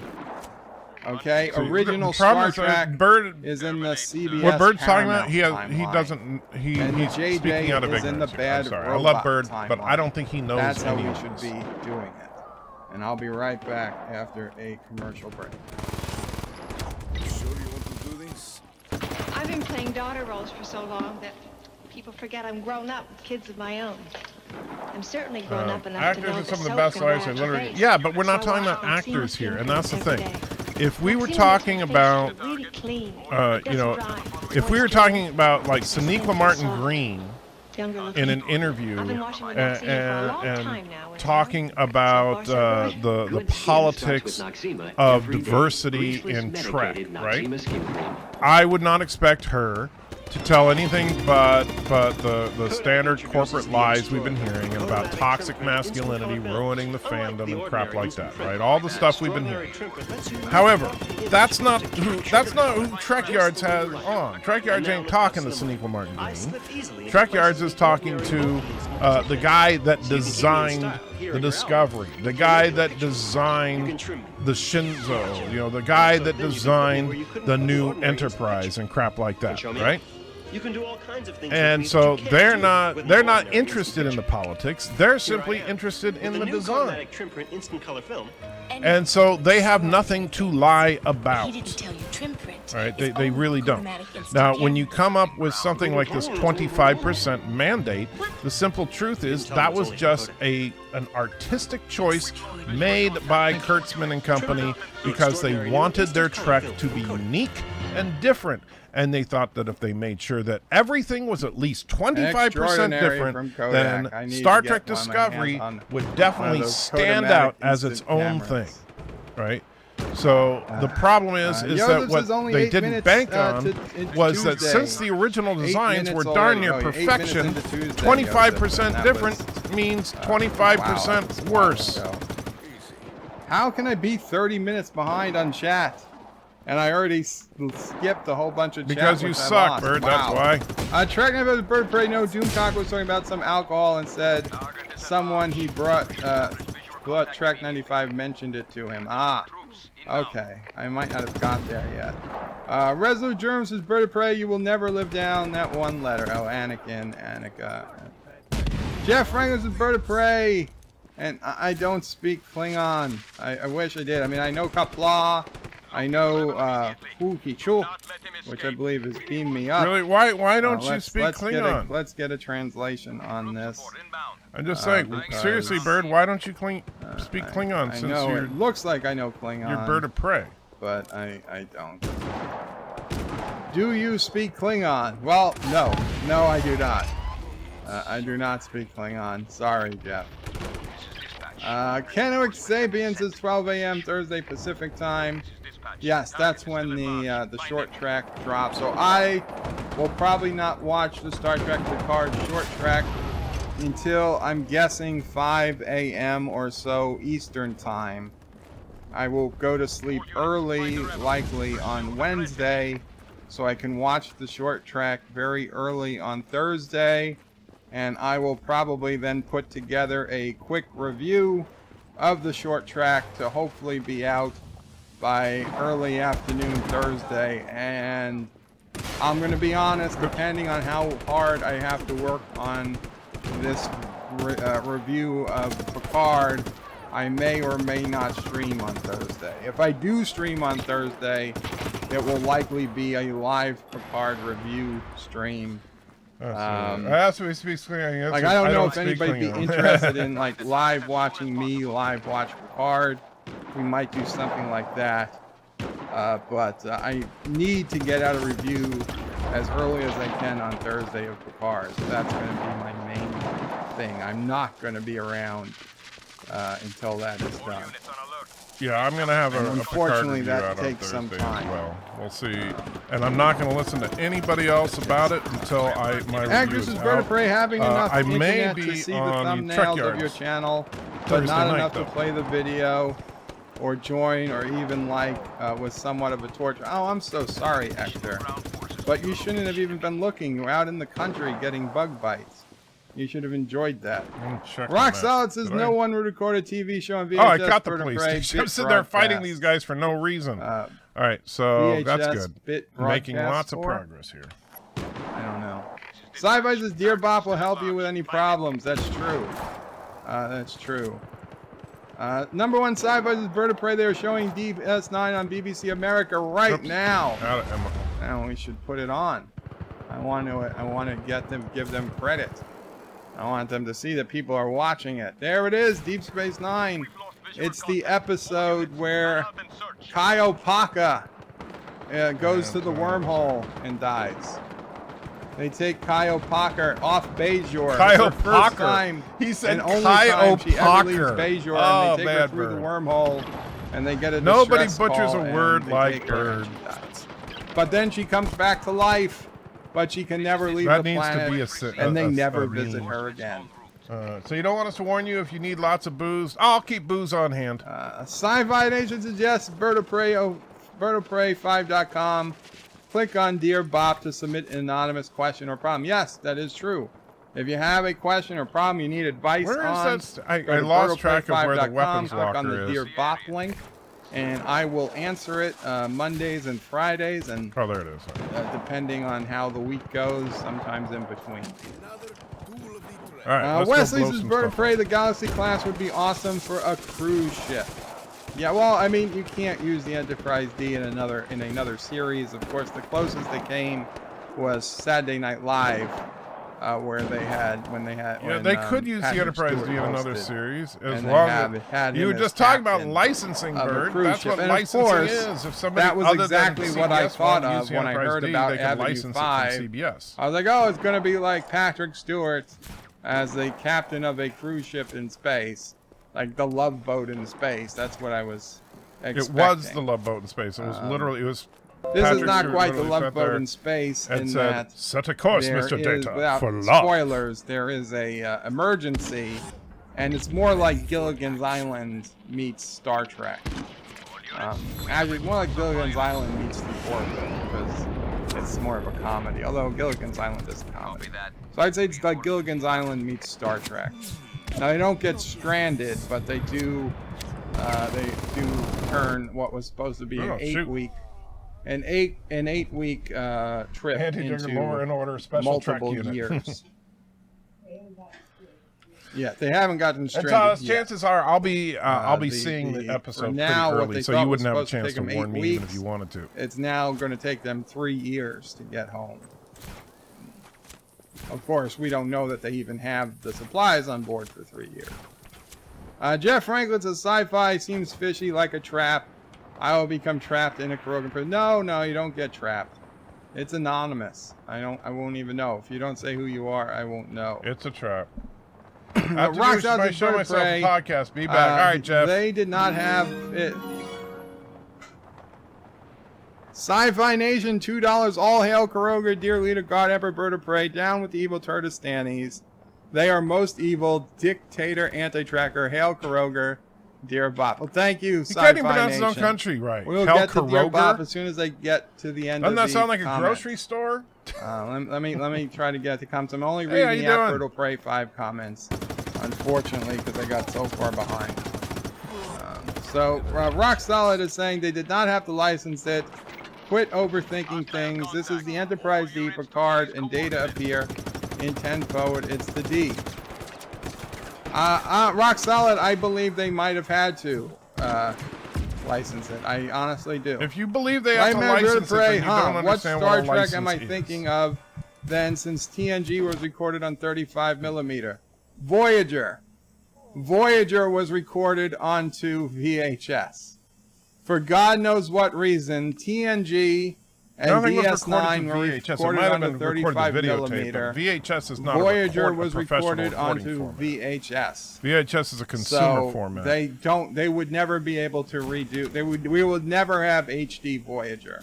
Speaker 1: Okay,
Speaker 2: So
Speaker 1: original
Speaker 2: the problem
Speaker 1: Star
Speaker 2: is,
Speaker 1: Trek
Speaker 2: Bird,
Speaker 1: is in the CBS.
Speaker 2: what Bird's talking
Speaker 1: Paramount
Speaker 2: about, he's
Speaker 1: JJ
Speaker 2: speaking out of
Speaker 1: is in the
Speaker 2: ignorance.
Speaker 1: bad
Speaker 2: I'm sorry. I
Speaker 1: robot
Speaker 2: love Bird, but
Speaker 1: timeline.
Speaker 2: I don't think he knows
Speaker 1: That's how
Speaker 2: any
Speaker 1: we
Speaker 2: of
Speaker 1: should
Speaker 2: this.
Speaker 1: be doing it. And I'll be right back after a commercial break.
Speaker 5: I've been playing daughter roles for so long that people forget I'm grown up with kids of my own. I'm certainly grown up enough to
Speaker 2: Actors
Speaker 5: know
Speaker 2: are
Speaker 5: that
Speaker 2: some of the
Speaker 5: soap
Speaker 2: best
Speaker 5: can wear
Speaker 2: lives
Speaker 5: out
Speaker 2: in
Speaker 5: your
Speaker 2: literature.
Speaker 5: face.
Speaker 2: Yeah, but we're not
Speaker 5: So I
Speaker 2: talking about
Speaker 5: wash my
Speaker 2: actors
Speaker 5: skin
Speaker 2: here, and that's the
Speaker 5: every
Speaker 2: thing.
Speaker 5: day.
Speaker 2: If we were
Speaker 5: Clean
Speaker 2: talking
Speaker 5: my face,
Speaker 2: about,
Speaker 5: really clean.
Speaker 2: you know,
Speaker 5: Dry.
Speaker 2: if we were talking about like Sonequa Martin Green
Speaker 5: Younger looking.
Speaker 2: in an interview
Speaker 5: I've been watching with Maxine for a long time
Speaker 2: and
Speaker 5: now, and
Speaker 2: talking about the politics of diversity in Trek, right? I would not expect her to tell anything but the standard corporate lies we've been hearing about toxic masculinity ruining the fandom and crap like that, right? All the stuff we've been hearing. However, that's not who Trek Yards has on. Trek Yards ain't talking to Sonequa Martin Green. Trek Yards is talking to the guy that designed the Discovery, the guy that designed the Shinzo, you know, the guy that designed the new Enterprise and crap like that, right?
Speaker 6: You can do all kinds of things.
Speaker 2: And so they're not interested in the politics. They're simply interested in the design. And so they have nothing to lie about.
Speaker 7: He didn't tell you trim print.
Speaker 2: Right? They really don't. Now, when you come up with something like this 25% mandate, the simple truth is that was just an artistic choice made by Kurtzman and company because they wanted their Trek to be unique and different. And they thought that if they made sure that everything was at least 25% different, then Star Trek Discovery would definitely stand out as its own thing, right? So the problem is that what they didn't bank on was that since the original designs were darn near perfection, 25% different means 25% worse.
Speaker 1: How can I be 30 minutes behind on chat? And I already skipped a whole bunch of chat.
Speaker 2: Because you suck, Bird,
Speaker 1: wow.
Speaker 2: that's why.
Speaker 1: Track Night Bird Prey, no, Doomcock was talking about some alcohol and said someone he brought Trek 95 mentioned it to him. Ah, okay. I might not have got there yet. Resolute Germs says, Bird of Prey, you will never live down that one letter. Oh, Anakin, Annika. Jeff Franklin says, Bird of Prey. And I don't speak Klingon. I wish I did. I mean, I know Kapla. I know Fukichu, which I believe is beam me up.
Speaker 2: Really? Why don't you speak Klingon?
Speaker 1: Let's get a translation on this.
Speaker 2: I'm just saying, seriously, Bird, why don't you speak Klingon?
Speaker 1: I know, it looks like I know Klingon.
Speaker 2: You're Bird of Prey.
Speaker 1: But I don't. Do you speak Klingon? Well, no. No, I do not. I do not speak Klingon. Sorry, Jeff. Kenwick Sapiens says 12 a.m. Thursday Pacific time. Yes, that's when the short track drops. So I will probably not watch the Star Trek Picard short track until I'm guessing 5 a.m. or so Eastern time. I will go to sleep early, likely on Wednesday, so I can watch the short track very early on Thursday, and I will probably then put together a quick review of the short track to hopefully be out by early afternoon Thursday. And I'm going to be honest, depending on how hard I have to work on this review of Picard, I may or may not stream on Thursday. If I do stream on Thursday, it will likely be a live Picard review stream.
Speaker 2: I don't
Speaker 1: know if anybody'd be interested in like live watching me live watch Picard. We might do something like that, but I need to get out a review as early as I can on Thursday of Picard. So that's going to be my main thing. I'm not going to be around until that is done.
Speaker 2: Yeah, I'm going to have a
Speaker 1: unfortunately
Speaker 2: Picard
Speaker 1: that takes some time.
Speaker 2: Well, we'll see. And I'm not going to listen to anybody else about it until my review is out.
Speaker 1: Bird of Prey having enough
Speaker 2: I
Speaker 1: internet
Speaker 2: may be
Speaker 1: to see the
Speaker 2: on
Speaker 1: thumbnails of your channel, but not enough to play the video. or join or even like was somewhat of a torture. Oh, I'm so sorry, Hector. But you shouldn't have even been looking. You're out in the country getting bug bites. You should have enjoyed that. Rock Solid says no one would record a TV show on VHS.
Speaker 2: Oh, I caught the police station. I'm sitting there fighting these guys for no reason. All right, so
Speaker 1: VHS,
Speaker 2: that's good. Making lots of
Speaker 1: for?
Speaker 2: progress here.
Speaker 1: I don't know. Sci-Fi says Dear Bop will help you with any problems. That's true. That's true. Number one Sci-Fi says Bird of Prey. They are showing DS9 on BBC America right now. Now we should put it on. I want to give them credit. I want them to see that people are watching it. There it is, Deep Space Nine. It's the episode where Kaiopaka goes to the wormhole and dies. They take Kaiopaka off Bajor.
Speaker 2: Kaiopaka. He said
Speaker 1: only time she ever leaves
Speaker 2: Kaiopaka.
Speaker 1: Bajor, and they take her through the wormhole, and they get a
Speaker 2: Nobody
Speaker 1: distress
Speaker 2: butchers
Speaker 1: call,
Speaker 2: a word
Speaker 1: and they
Speaker 2: like
Speaker 1: take her, and
Speaker 2: bird.
Speaker 1: she dies. But then she comes back to life. But she can never leave the planet, and they never visit her again.
Speaker 2: So you don't want us to warn you if you need lots of booze? I'll keep booze on hand.
Speaker 1: Sci-Fi Nation suggests Bird of Prey, birdofprey5.com. Click on Dear Bop to submit an anonymous question or problem. Yes, that is true. If you have a question or problem you need advice on,
Speaker 2: I lost track of where the weapons
Speaker 1: click on the
Speaker 2: locker is.
Speaker 1: Dear Bop link. And I will answer it Mondays and Fridays, and
Speaker 2: there it is.
Speaker 1: Depending on how the week goes, sometimes in between.
Speaker 2: All right,
Speaker 1: Wesley says Bird of Prey, the Galaxy class would be awesome for a cruise ship. Yeah, well, I mean, you can't use the Enterprise D in another series. Of course, the closest they came was Saturday Night Live. Where they had
Speaker 2: they could use
Speaker 1: Patrick
Speaker 2: the Enterprise
Speaker 1: Stewart
Speaker 2: D in another
Speaker 1: hosted,
Speaker 2: series as
Speaker 1: and
Speaker 2: long as you were just talking about licensing, Bird. That's what
Speaker 1: and
Speaker 2: licensing
Speaker 1: of course,
Speaker 2: is. If somebody
Speaker 1: that was
Speaker 2: other
Speaker 1: exactly
Speaker 2: than
Speaker 1: what I
Speaker 2: CBS
Speaker 1: thought
Speaker 2: wanted to
Speaker 1: of
Speaker 2: use the
Speaker 1: when I
Speaker 2: Enterprise
Speaker 1: heard
Speaker 2: D,
Speaker 1: about
Speaker 2: they could
Speaker 1: Avenue
Speaker 2: license
Speaker 1: 5.
Speaker 2: it from CBS.
Speaker 1: I was like, oh, it's going to be like Patrick Stewart as the captain of a cruise ship in space, like the Love Boat in space. That's what I was expecting.
Speaker 2: It was the Love Boat in space. It was literally
Speaker 1: This
Speaker 2: Patrick
Speaker 1: is not
Speaker 2: Stewart
Speaker 1: quite the
Speaker 2: literally
Speaker 1: Love Boat in space in that
Speaker 2: set a course,
Speaker 1: there
Speaker 2: Mr.
Speaker 1: is,
Speaker 2: Data,
Speaker 1: without
Speaker 2: for love.
Speaker 1: spoilers, there is a emergency, and it's more like Gilligan's Island meets Star Trek. Actually, more like Gilligan's Island meets The Orville, because it's more of a comedy, although Gilligan's Island is a comedy. So I'd say it's like Gilligan's Island meets Star Trek. Now, they don't get stranded, but they do turn what was supposed to be an 8-week trip into
Speaker 2: Law and Order Special
Speaker 1: multiple
Speaker 2: Trek
Speaker 1: years. Yeah, they haven't gotten stranded yet.
Speaker 2: Chances are I'll be seeing the episode pretty early, so you wouldn't have a chance to warn me even if you wanted to.
Speaker 1: It's now going to take them 3 years to get home. Of course, we don't know that they even have the supplies on board for 3 years. Jeff Franklin says sci-fi seems fishy, like a trap. I will become trapped in a Carogan prison. No, you don't get trapped. It's anonymous. I won't even know. If you don't say who you are, I won't know.
Speaker 2: It's a trap.
Speaker 1: Rock Show
Speaker 2: myself a podcast. Be back. All right, Jeff.
Speaker 1: They did not have it. Sci-Fi Nation, $2. All hail Caroga, dear leader, God, Emperor, Bird of Prey. Down with the evil Turdistanis. They are most evil. Dictator, anti-tracker. Hail Caroga, dear Bop. Well, thank you, Sci-Fi Nation.
Speaker 2: He can't even pronounce his own country right.
Speaker 1: We'll get to dear Bop as soon as I get to the end.
Speaker 2: Doesn't
Speaker 1: of
Speaker 2: that sound like
Speaker 1: comments.
Speaker 2: a grocery store?
Speaker 1: Let me try to get to comments. I'm only reading the Bird of Prey 5 comments, unfortunately, because I got so far behind. Rock Solid is saying they did not have to license it. Quit overthinking things. This is the Enterprise D. Picard and Data appear in 10 forward. It's the D. Rock Solid, I believe they might have had to license it. I honestly do.
Speaker 2: If you believe they have to license it, then you don't understand
Speaker 1: what Star
Speaker 2: Trek
Speaker 1: am I thinking of then, since TNG was recorded on 35mm? Voyager. Voyager was recorded onto VHS. For God knows what reason, TNG and DS9 were recorded onto 35mm.
Speaker 2: VHS is not
Speaker 1: Voyager was recorded onto
Speaker 2: format.
Speaker 1: VHS.
Speaker 2: VHS is a consumer format.
Speaker 1: They would never be able to redo. We would never have HD Voyager.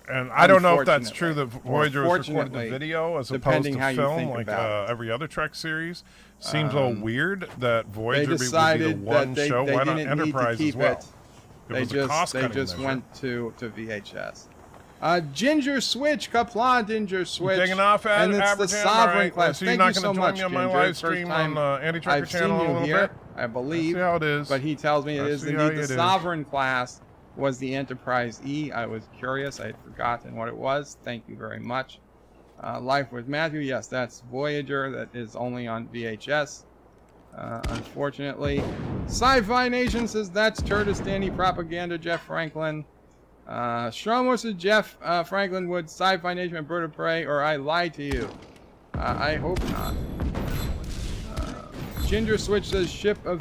Speaker 2: And I don't know if that's true that Voyager was recorded to video as opposed to film, like every other Trek series. Seems a little weird that Voyager would be the one show. Why not Enterprise as well?
Speaker 1: They just went to VHS. Ginger Switch, Kaplan Ginger Switch.
Speaker 2: Taking off
Speaker 1: and it's the Sovereign class.
Speaker 2: So you're
Speaker 1: Thank
Speaker 2: not
Speaker 1: you so much,
Speaker 2: join me on my
Speaker 1: Ginger.
Speaker 2: live stream on Anti-Tracker channel in a little bit?
Speaker 1: I believe.
Speaker 2: See how it is.
Speaker 1: But he tells me it is indeed the
Speaker 2: is.
Speaker 1: Sovereign class was the Enterprise E. I was curious. I had forgotten what it was. Thank you very much. Life with Matthew. Yes, that's Voyager. That is only on VHS. Unfortunately. Sci-Fi Nation says that's Turdistani propaganda, Jeff Franklin. Stromo says Jeff Franklin would Sci-Fi Nation and Bird of Prey, or I lied to you. I hope not. Ginger Switch says ship of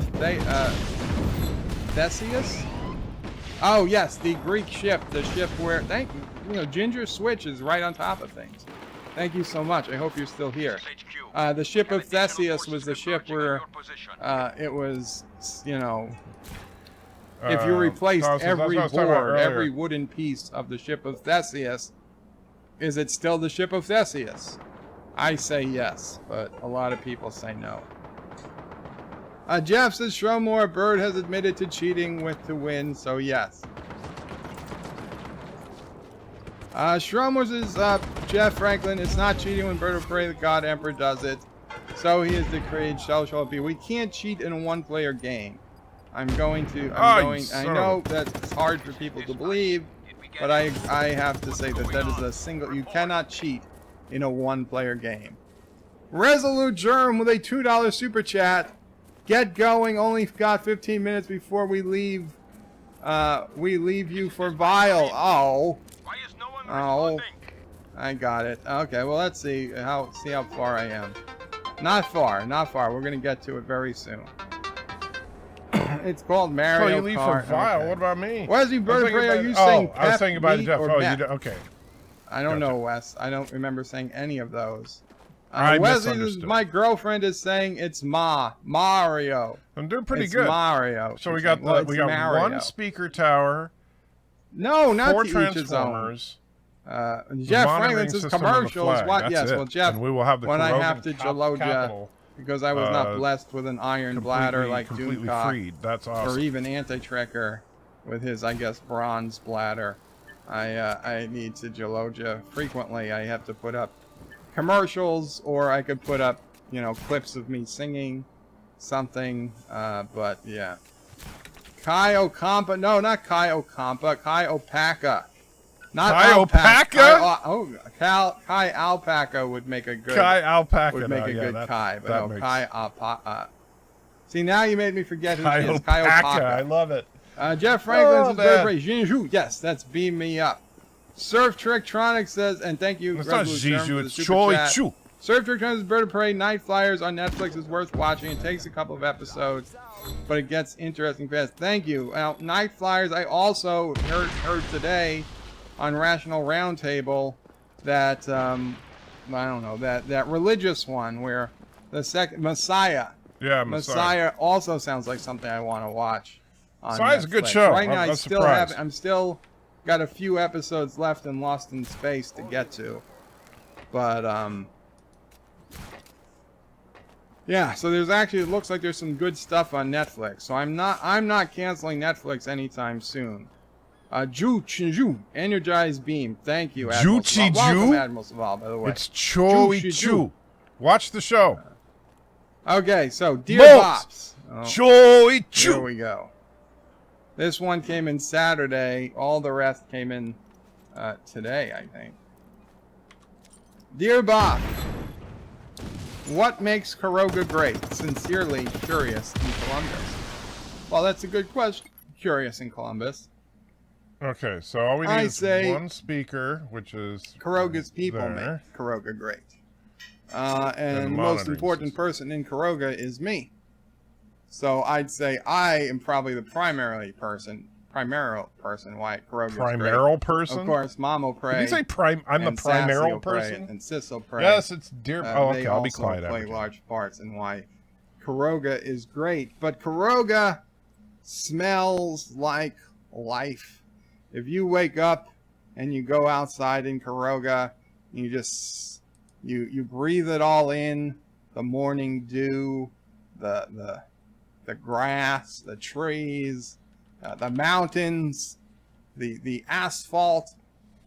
Speaker 1: Theseus. Oh yes, the Greek ship, the ship where Ginger Switch is right on top of things. Thank you so much. I hope you're still here. The ship of Theseus was the ship where it was, if you replaced every board, every wooden piece of the ship of Theseus, is it still the ship of Theseus? I say yes, but a lot of people say no. Jeff says Shromore Bird has admitted to cheating to win, so yes. Shromore says Jeff Franklin, it's not cheating when Bird of Prey, the God Emperor, does it. So he is decreed, so shall it be. We can't cheat in a one-player game. I know that it's hard for people to believe, but I have to say that is a single, you cannot cheat in a one-player game. Resolute Germ with a $2 super chat. Get going, only got 15 minutes before we leave you for Vile. Oh, I got it. Okay, well let's see how far I am. Not far. We're gonna get to it very soon. It's called Mario Kart.
Speaker 2: Oh, you leave for Vile.
Speaker 1: Okay.
Speaker 2: What about me?
Speaker 1: Wesley Birdprey, are you saying
Speaker 2: I was saying about Jeff.
Speaker 1: Oh,
Speaker 2: you okay.
Speaker 1: I don't know, Wes. I don't remember saying any of those.
Speaker 2: I
Speaker 1: Wesley, my girlfriend is saying it's Mario.
Speaker 2: I'm doing pretty good.
Speaker 1: Mario.
Speaker 2: So we got one speaker tower.
Speaker 1: No, not
Speaker 2: 4
Speaker 1: to each his own. Jeff Franklin says commercials. What? Yes, well, Jeff.
Speaker 2: And we will have the
Speaker 1: when
Speaker 2: Carogan
Speaker 1: I have to Jaloja because I was not blessed with an iron bladder like Doomcock,
Speaker 2: freed. That's awesome.
Speaker 1: Or even Anti-Trekker with his, I guess, bronze bladder. I need to Jaloja frequently. I have to put up commercials, or I could put up, clips of me singing something. But yeah, Kai Ocampa. No, not Kai Ocampa. Kai Opaka. Not
Speaker 2: Kai Opaka.
Speaker 1: Kai Alpaca would make a good.
Speaker 2: Kai Alpaca
Speaker 1: would make a good Kai, but no,
Speaker 2: makes...
Speaker 1: Kai Alpaca. See, now you made me forget who
Speaker 2: Kai
Speaker 1: she is.
Speaker 2: Opaka.
Speaker 1: Kai Opaka.
Speaker 2: I love it.
Speaker 1: Jeff Franklin's birthday. Jinju. Yes, that's Beam Me Up. Surf Tricktronic says, and thank you.
Speaker 2: It's not Jiju, it's Choi Chu.
Speaker 1: Surf Tricktronic Bird of Prey, Night Flyers on Netflix is worth watching. It takes a couple of episodes, but it gets interesting fast. Thank you. Now, Night Flyers, I also heard today on Rational Roundtable that, I don't know, that religious one where the second, Messiah.
Speaker 2: Yeah,
Speaker 1: Messiah also sounds like something I want to watch.
Speaker 2: Messiah's a good show.
Speaker 1: Right now, I'm still got a few episodes left in Lost in Space to get to, but yeah. So there's actually, it looks like there's some good stuff on Netflix. So I'm not canceling Netflix anytime soon. Ju Energized Beam. Thank you, Admiral Saval. Welcome, Admiral Saval, by the way.
Speaker 2: It's Choi Chu. Watch the show.
Speaker 1: Okay, so Dear Bops.
Speaker 2: Choi Chu.
Speaker 1: Here we go. This one came in Saturday. All the rest came in today, I think. Dear Bob, what makes Caroga great? Sincerely curious in Columbus. Well, that's a good question. Curious in Columbus.
Speaker 2: Okay, so all we need is one speaker, which is
Speaker 1: Caroga's people make Caroga great. And the most important person in Caroga is me. So I'd say I am probably the primary person why Caroga is
Speaker 2: great. Person?
Speaker 1: Of course, Mamo Prey.
Speaker 2: Did you say I'm the primary person?
Speaker 1: And Sissel Prey.
Speaker 2: Yes, it's Dear. Okay, I'll be quiet.
Speaker 1: They also play large parts in why Caroga is great. But Caroga smells like life. If you wake up and you go outside in Caroga, you just you breathe it all in, the morning dew, the grass, the trees, the mountains, the asphalt.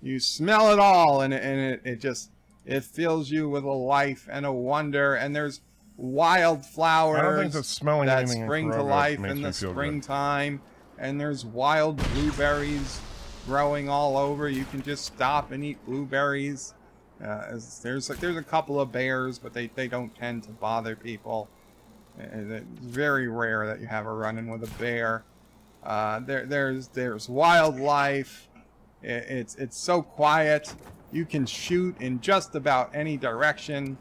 Speaker 1: You smell it all, and it fills you with a life and a wonder. And there's wildflowers
Speaker 2: I don't think that smelling
Speaker 1: that
Speaker 2: anything
Speaker 1: spring
Speaker 2: in
Speaker 1: to
Speaker 2: Caroga
Speaker 1: life
Speaker 2: makes
Speaker 1: in
Speaker 2: me
Speaker 1: the
Speaker 2: feel good.
Speaker 1: springtime. And there's wild blueberries growing all over. You can just stop and eat blueberries. There's a couple of bears, but they don't tend to bother people. It's very rare that you have a run-in with a bear. There's wildlife. It's so quiet. You can shoot in just about any direction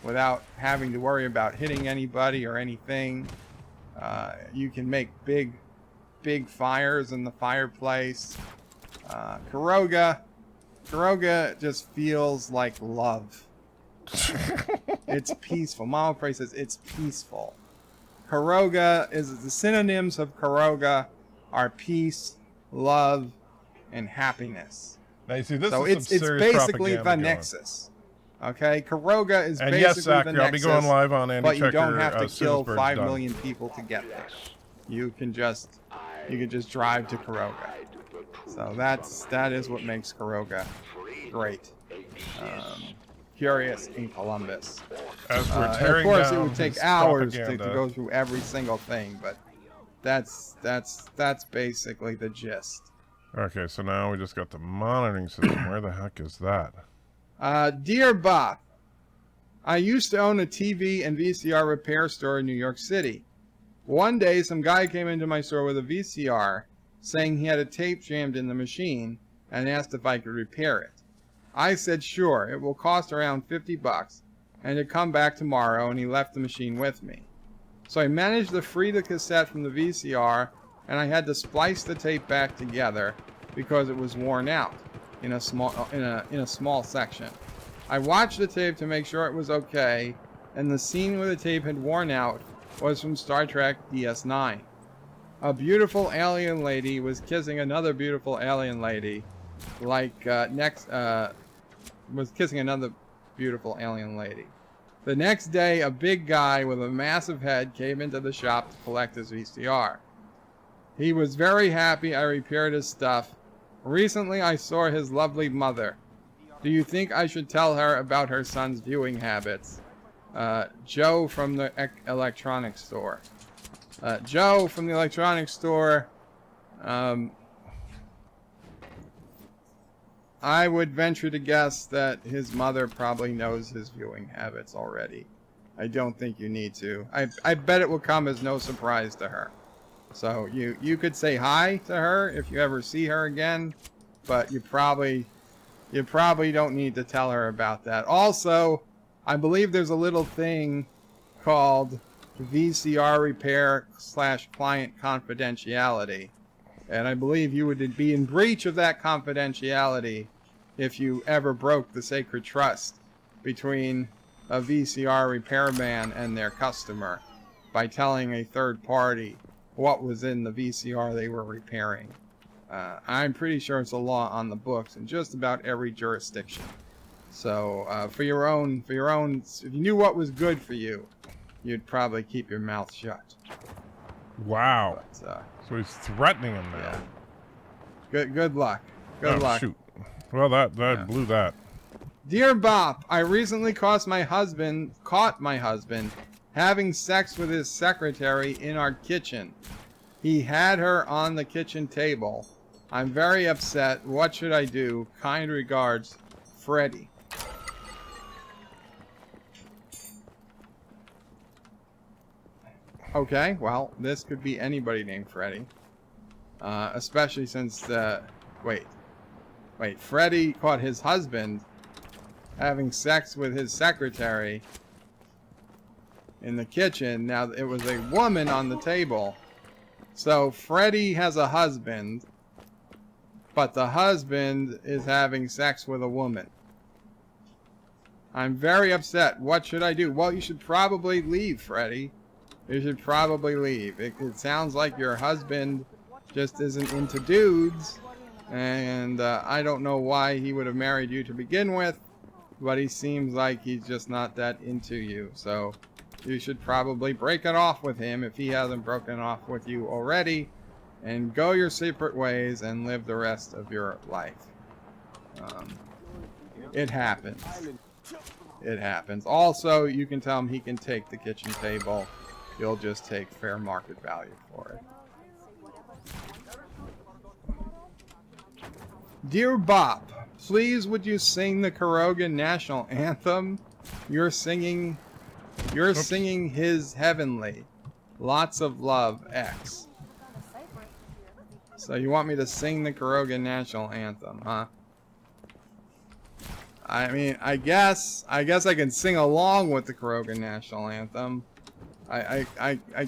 Speaker 1: without having to worry about hitting anybody or anything. You can make big fires in the fireplace. Caroga just feels like love. It's peaceful. Mama Prey says it's peaceful. Caroga is the synonyms of Caroga are peace, love, and happiness.
Speaker 2: Now you see, this
Speaker 1: So
Speaker 2: is
Speaker 1: it's basically the nexus. Okay, Caroga is
Speaker 2: and
Speaker 1: basically
Speaker 2: yes, Zach,
Speaker 1: the
Speaker 2: I'll
Speaker 1: nexus.
Speaker 2: be going live on Andy
Speaker 1: but you
Speaker 2: Checker,
Speaker 1: don't have to
Speaker 2: as soon as
Speaker 1: kill
Speaker 2: Bird's
Speaker 1: 5
Speaker 2: done.
Speaker 1: million people to get there. You can just drive to Caroga. So that is what makes Caroga great. Curious in Columbus.
Speaker 2: As we're
Speaker 1: Of
Speaker 2: tearing
Speaker 1: course, it
Speaker 2: down
Speaker 1: would take
Speaker 2: his
Speaker 1: hours to
Speaker 2: propaganda.
Speaker 1: go through every single thing, but that's basically the gist.
Speaker 2: Okay, so now we just got the monitoring system. Where the heck is that?
Speaker 1: Dear Bob, I used to own a TV and VCR repair store in New York City. One day, some guy came into my store with a VCR, saying he had a tape jammed in the machine, and asked if I could repair it. I said sure, it will cost around $50, and to come back tomorrow, and he left the machine with me. So I managed to free the cassette from the VCR, and I had to splice the tape back together because it was worn out in a small section. I watched the tape to make sure it was okay, and the scene where the tape had worn out was from Star Trek DS9. A beautiful alien lady was kissing another beautiful alien lady, was kissing another beautiful alien lady. The next day, a big guy with a massive head came into the shop to collect his VCR. He was very happy I repaired his stuff. Recently, I saw his lovely mother. Do you think I should tell her about her son's viewing habits? Joe from the electronics store. Joe from the electronics store. I would venture to guess that his mother probably knows his viewing habits already. I don't think you need to. I bet it will come as no surprise to her. So you could say hi to her if you ever see her again, but you probably don't need to tell her about that. Also, I believe there's a little thing called VCR repair / client confidentiality. And I believe you would be in breach of that confidentiality if you ever broke the sacred trust between a VCR repairman and their customer by telling a third party what was in the VCR they were repairing. I'm pretty sure it's a law on the books in just about every jurisdiction. So for your own, if you knew what was good for you, you'd probably keep your mouth shut.
Speaker 2: Wow.
Speaker 1: But,
Speaker 2: so he's threatening him now.
Speaker 1: Yeah. Good luck. Good luck.
Speaker 2: Shoot. Well, that blew that.
Speaker 1: Dear Bob, I recently caught my husband having sex with his secretary in our kitchen. He had her on the kitchen table. I'm very upset. What should I do? Kind regards, Freddie. Okay, well, this could be anybody named Freddie. Especially since wait, Freddie caught his husband having sex with his secretary in the kitchen. Now, it was a woman on the table. So, Freddie has a husband, but the husband is having sex with a woman. I'm very upset. What should I do? Well, you should probably leave, Freddie. You should probably leave. It sounds like your husband just isn't into dudes, and I don't know why he would have married you to begin with, but he seems like he's just not that into you. So you should probably break it off with him if he hasn't broken off with you already, and go your separate ways and live the rest of your life. It happens. It happens. Also, you can tell him he can take the kitchen table. You'll just take fair market value for it. Dear Bob, please would you sing the Carogan national anthem? You're singing his heavenly. Lots of love, X. So you want me to sing the Carogan national anthem, huh? I mean, I guess I can sing along with the Carogan national anthem. I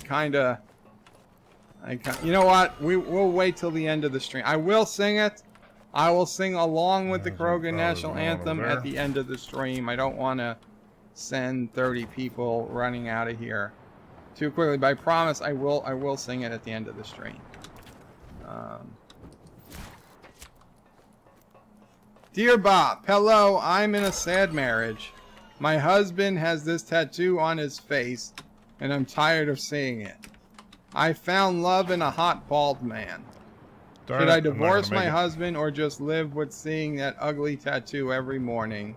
Speaker 1: kinda, you know what? We'll wait till the end of the stream. I will sing it. I will sing along with the Carogan national anthem at the end of the stream. I don't want to send 30 people running out of here too quickly, but I promise I will sing it at the end of the stream. Dear Bob, hello, I'm in a sad marriage. My husband has this tattoo on his face, and I'm tired of seeing it. I found love in a hot, bald man. Should I divorce my husband or just live with seeing that ugly tattoo every morning?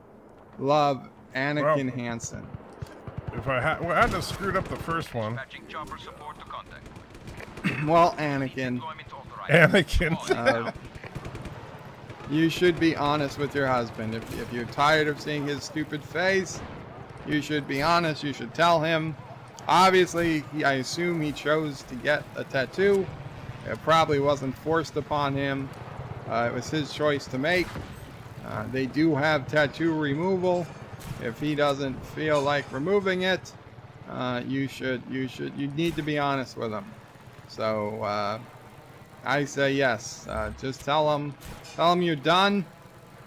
Speaker 1: Love, Anakin Hansen.
Speaker 2: If I had to screwed up the first one.
Speaker 1: Well, Anakin. You should be honest with your husband. If you're tired of seeing his stupid face, you should be honest. You should tell him. Obviously, I assume he chose to get a tattoo. It probably wasn't forced upon him. It was his choice to make. They do have tattoo removal. If he doesn't feel like removing it, you need to be honest with him. So I say yes. Just tell him you're done,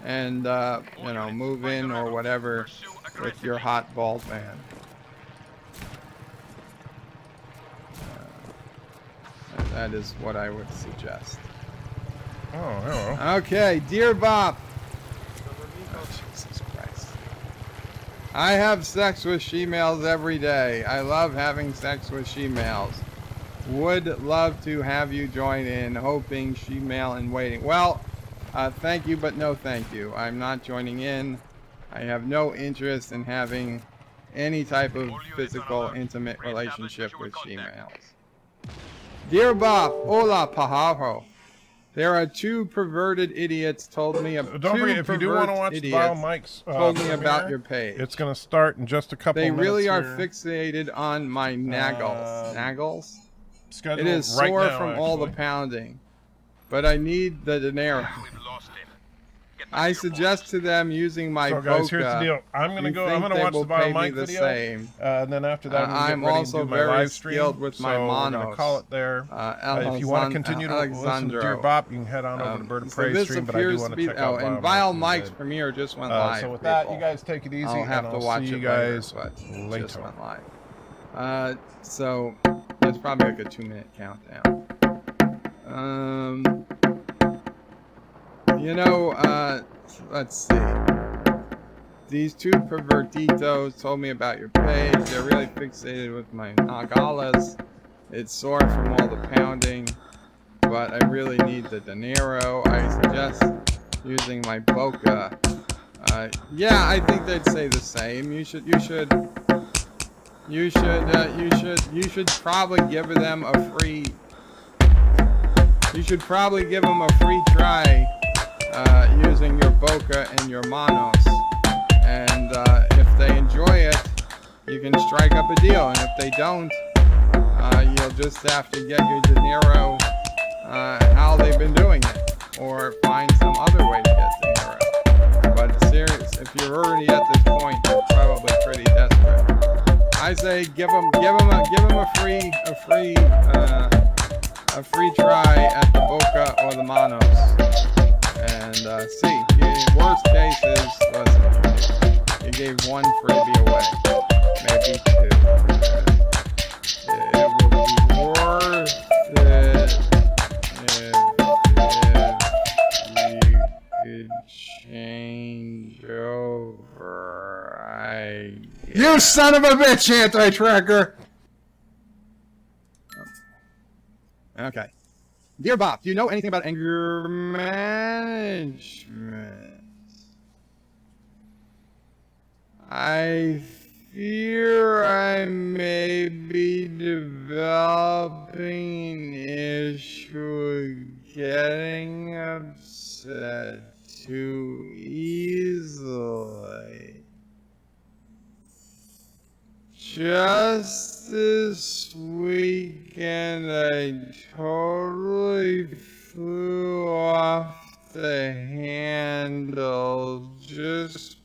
Speaker 1: and you know, move in or whatever with your hot bald man. That is what I would suggest.
Speaker 2: Oh, hello.
Speaker 1: Okay, dear Bob. Oh, Jesus Christ. I have sex with she-males every day. I love having sex with she-males. Would love to have you join in, hoping she-male in waiting. Well, thank you, but no thank you. I'm not joining in. I have no interest in having any type of physical, intimate relationship with she-males. Dear Bob, hola pajaro. There are two perverted idiots told me about.
Speaker 2: Don't forget, if you do want to watch Bio Mike's
Speaker 1: told me about your page.
Speaker 2: It's going to start in just a couple minutes.
Speaker 1: They really are
Speaker 2: here.
Speaker 1: Fixated on my naggles. Naggles?
Speaker 2: It
Speaker 1: is sore from all the pounding, but I need the dinero. I suggest to them using my
Speaker 2: So guys, here's the deal. I'm gonna watch the Bio Mike video, and then after that,
Speaker 1: I'm also very skilled with my monos.
Speaker 2: I'm gonna call it there. If you want to continue to listen to Dear Bob, you can head on over to Bird of Prey stream. But I do want to check out
Speaker 1: and Bio Mike's premiere just went live.
Speaker 2: So with that, you guys take it easy.
Speaker 1: I'll have to watch
Speaker 2: see
Speaker 1: it
Speaker 2: you guys
Speaker 1: later. Just went live. So that's probably like a 2-minute countdown. You know, let's see. These two pervertitos told me about your page. They're really fixated with my nagalas. It's sore from all the pounding, but I really need the dinero. I suggest using my boca. Yeah, I think they'd say the same. You should probably give them a free. You should probably give them a free try using your boca and your manos. And if they enjoy it, you can strike up a deal. And if they don't, you'll just have to get your dinero how they've been doing it, or find some other way to get dinero. But serious, if you're already at this point, you're probably pretty desperate. I say give them a free try at the boca or the manos, and see. Worst case is, listen, you gave one freebie away, maybe two. It would be worth it if you could change over. You son of a bitch, anti-tracker! Okay. Dear Bob, do you know anything about anger management? I fear I may be developing an issue with getting upset too easily. Just this weekend, I totally flew off the handle just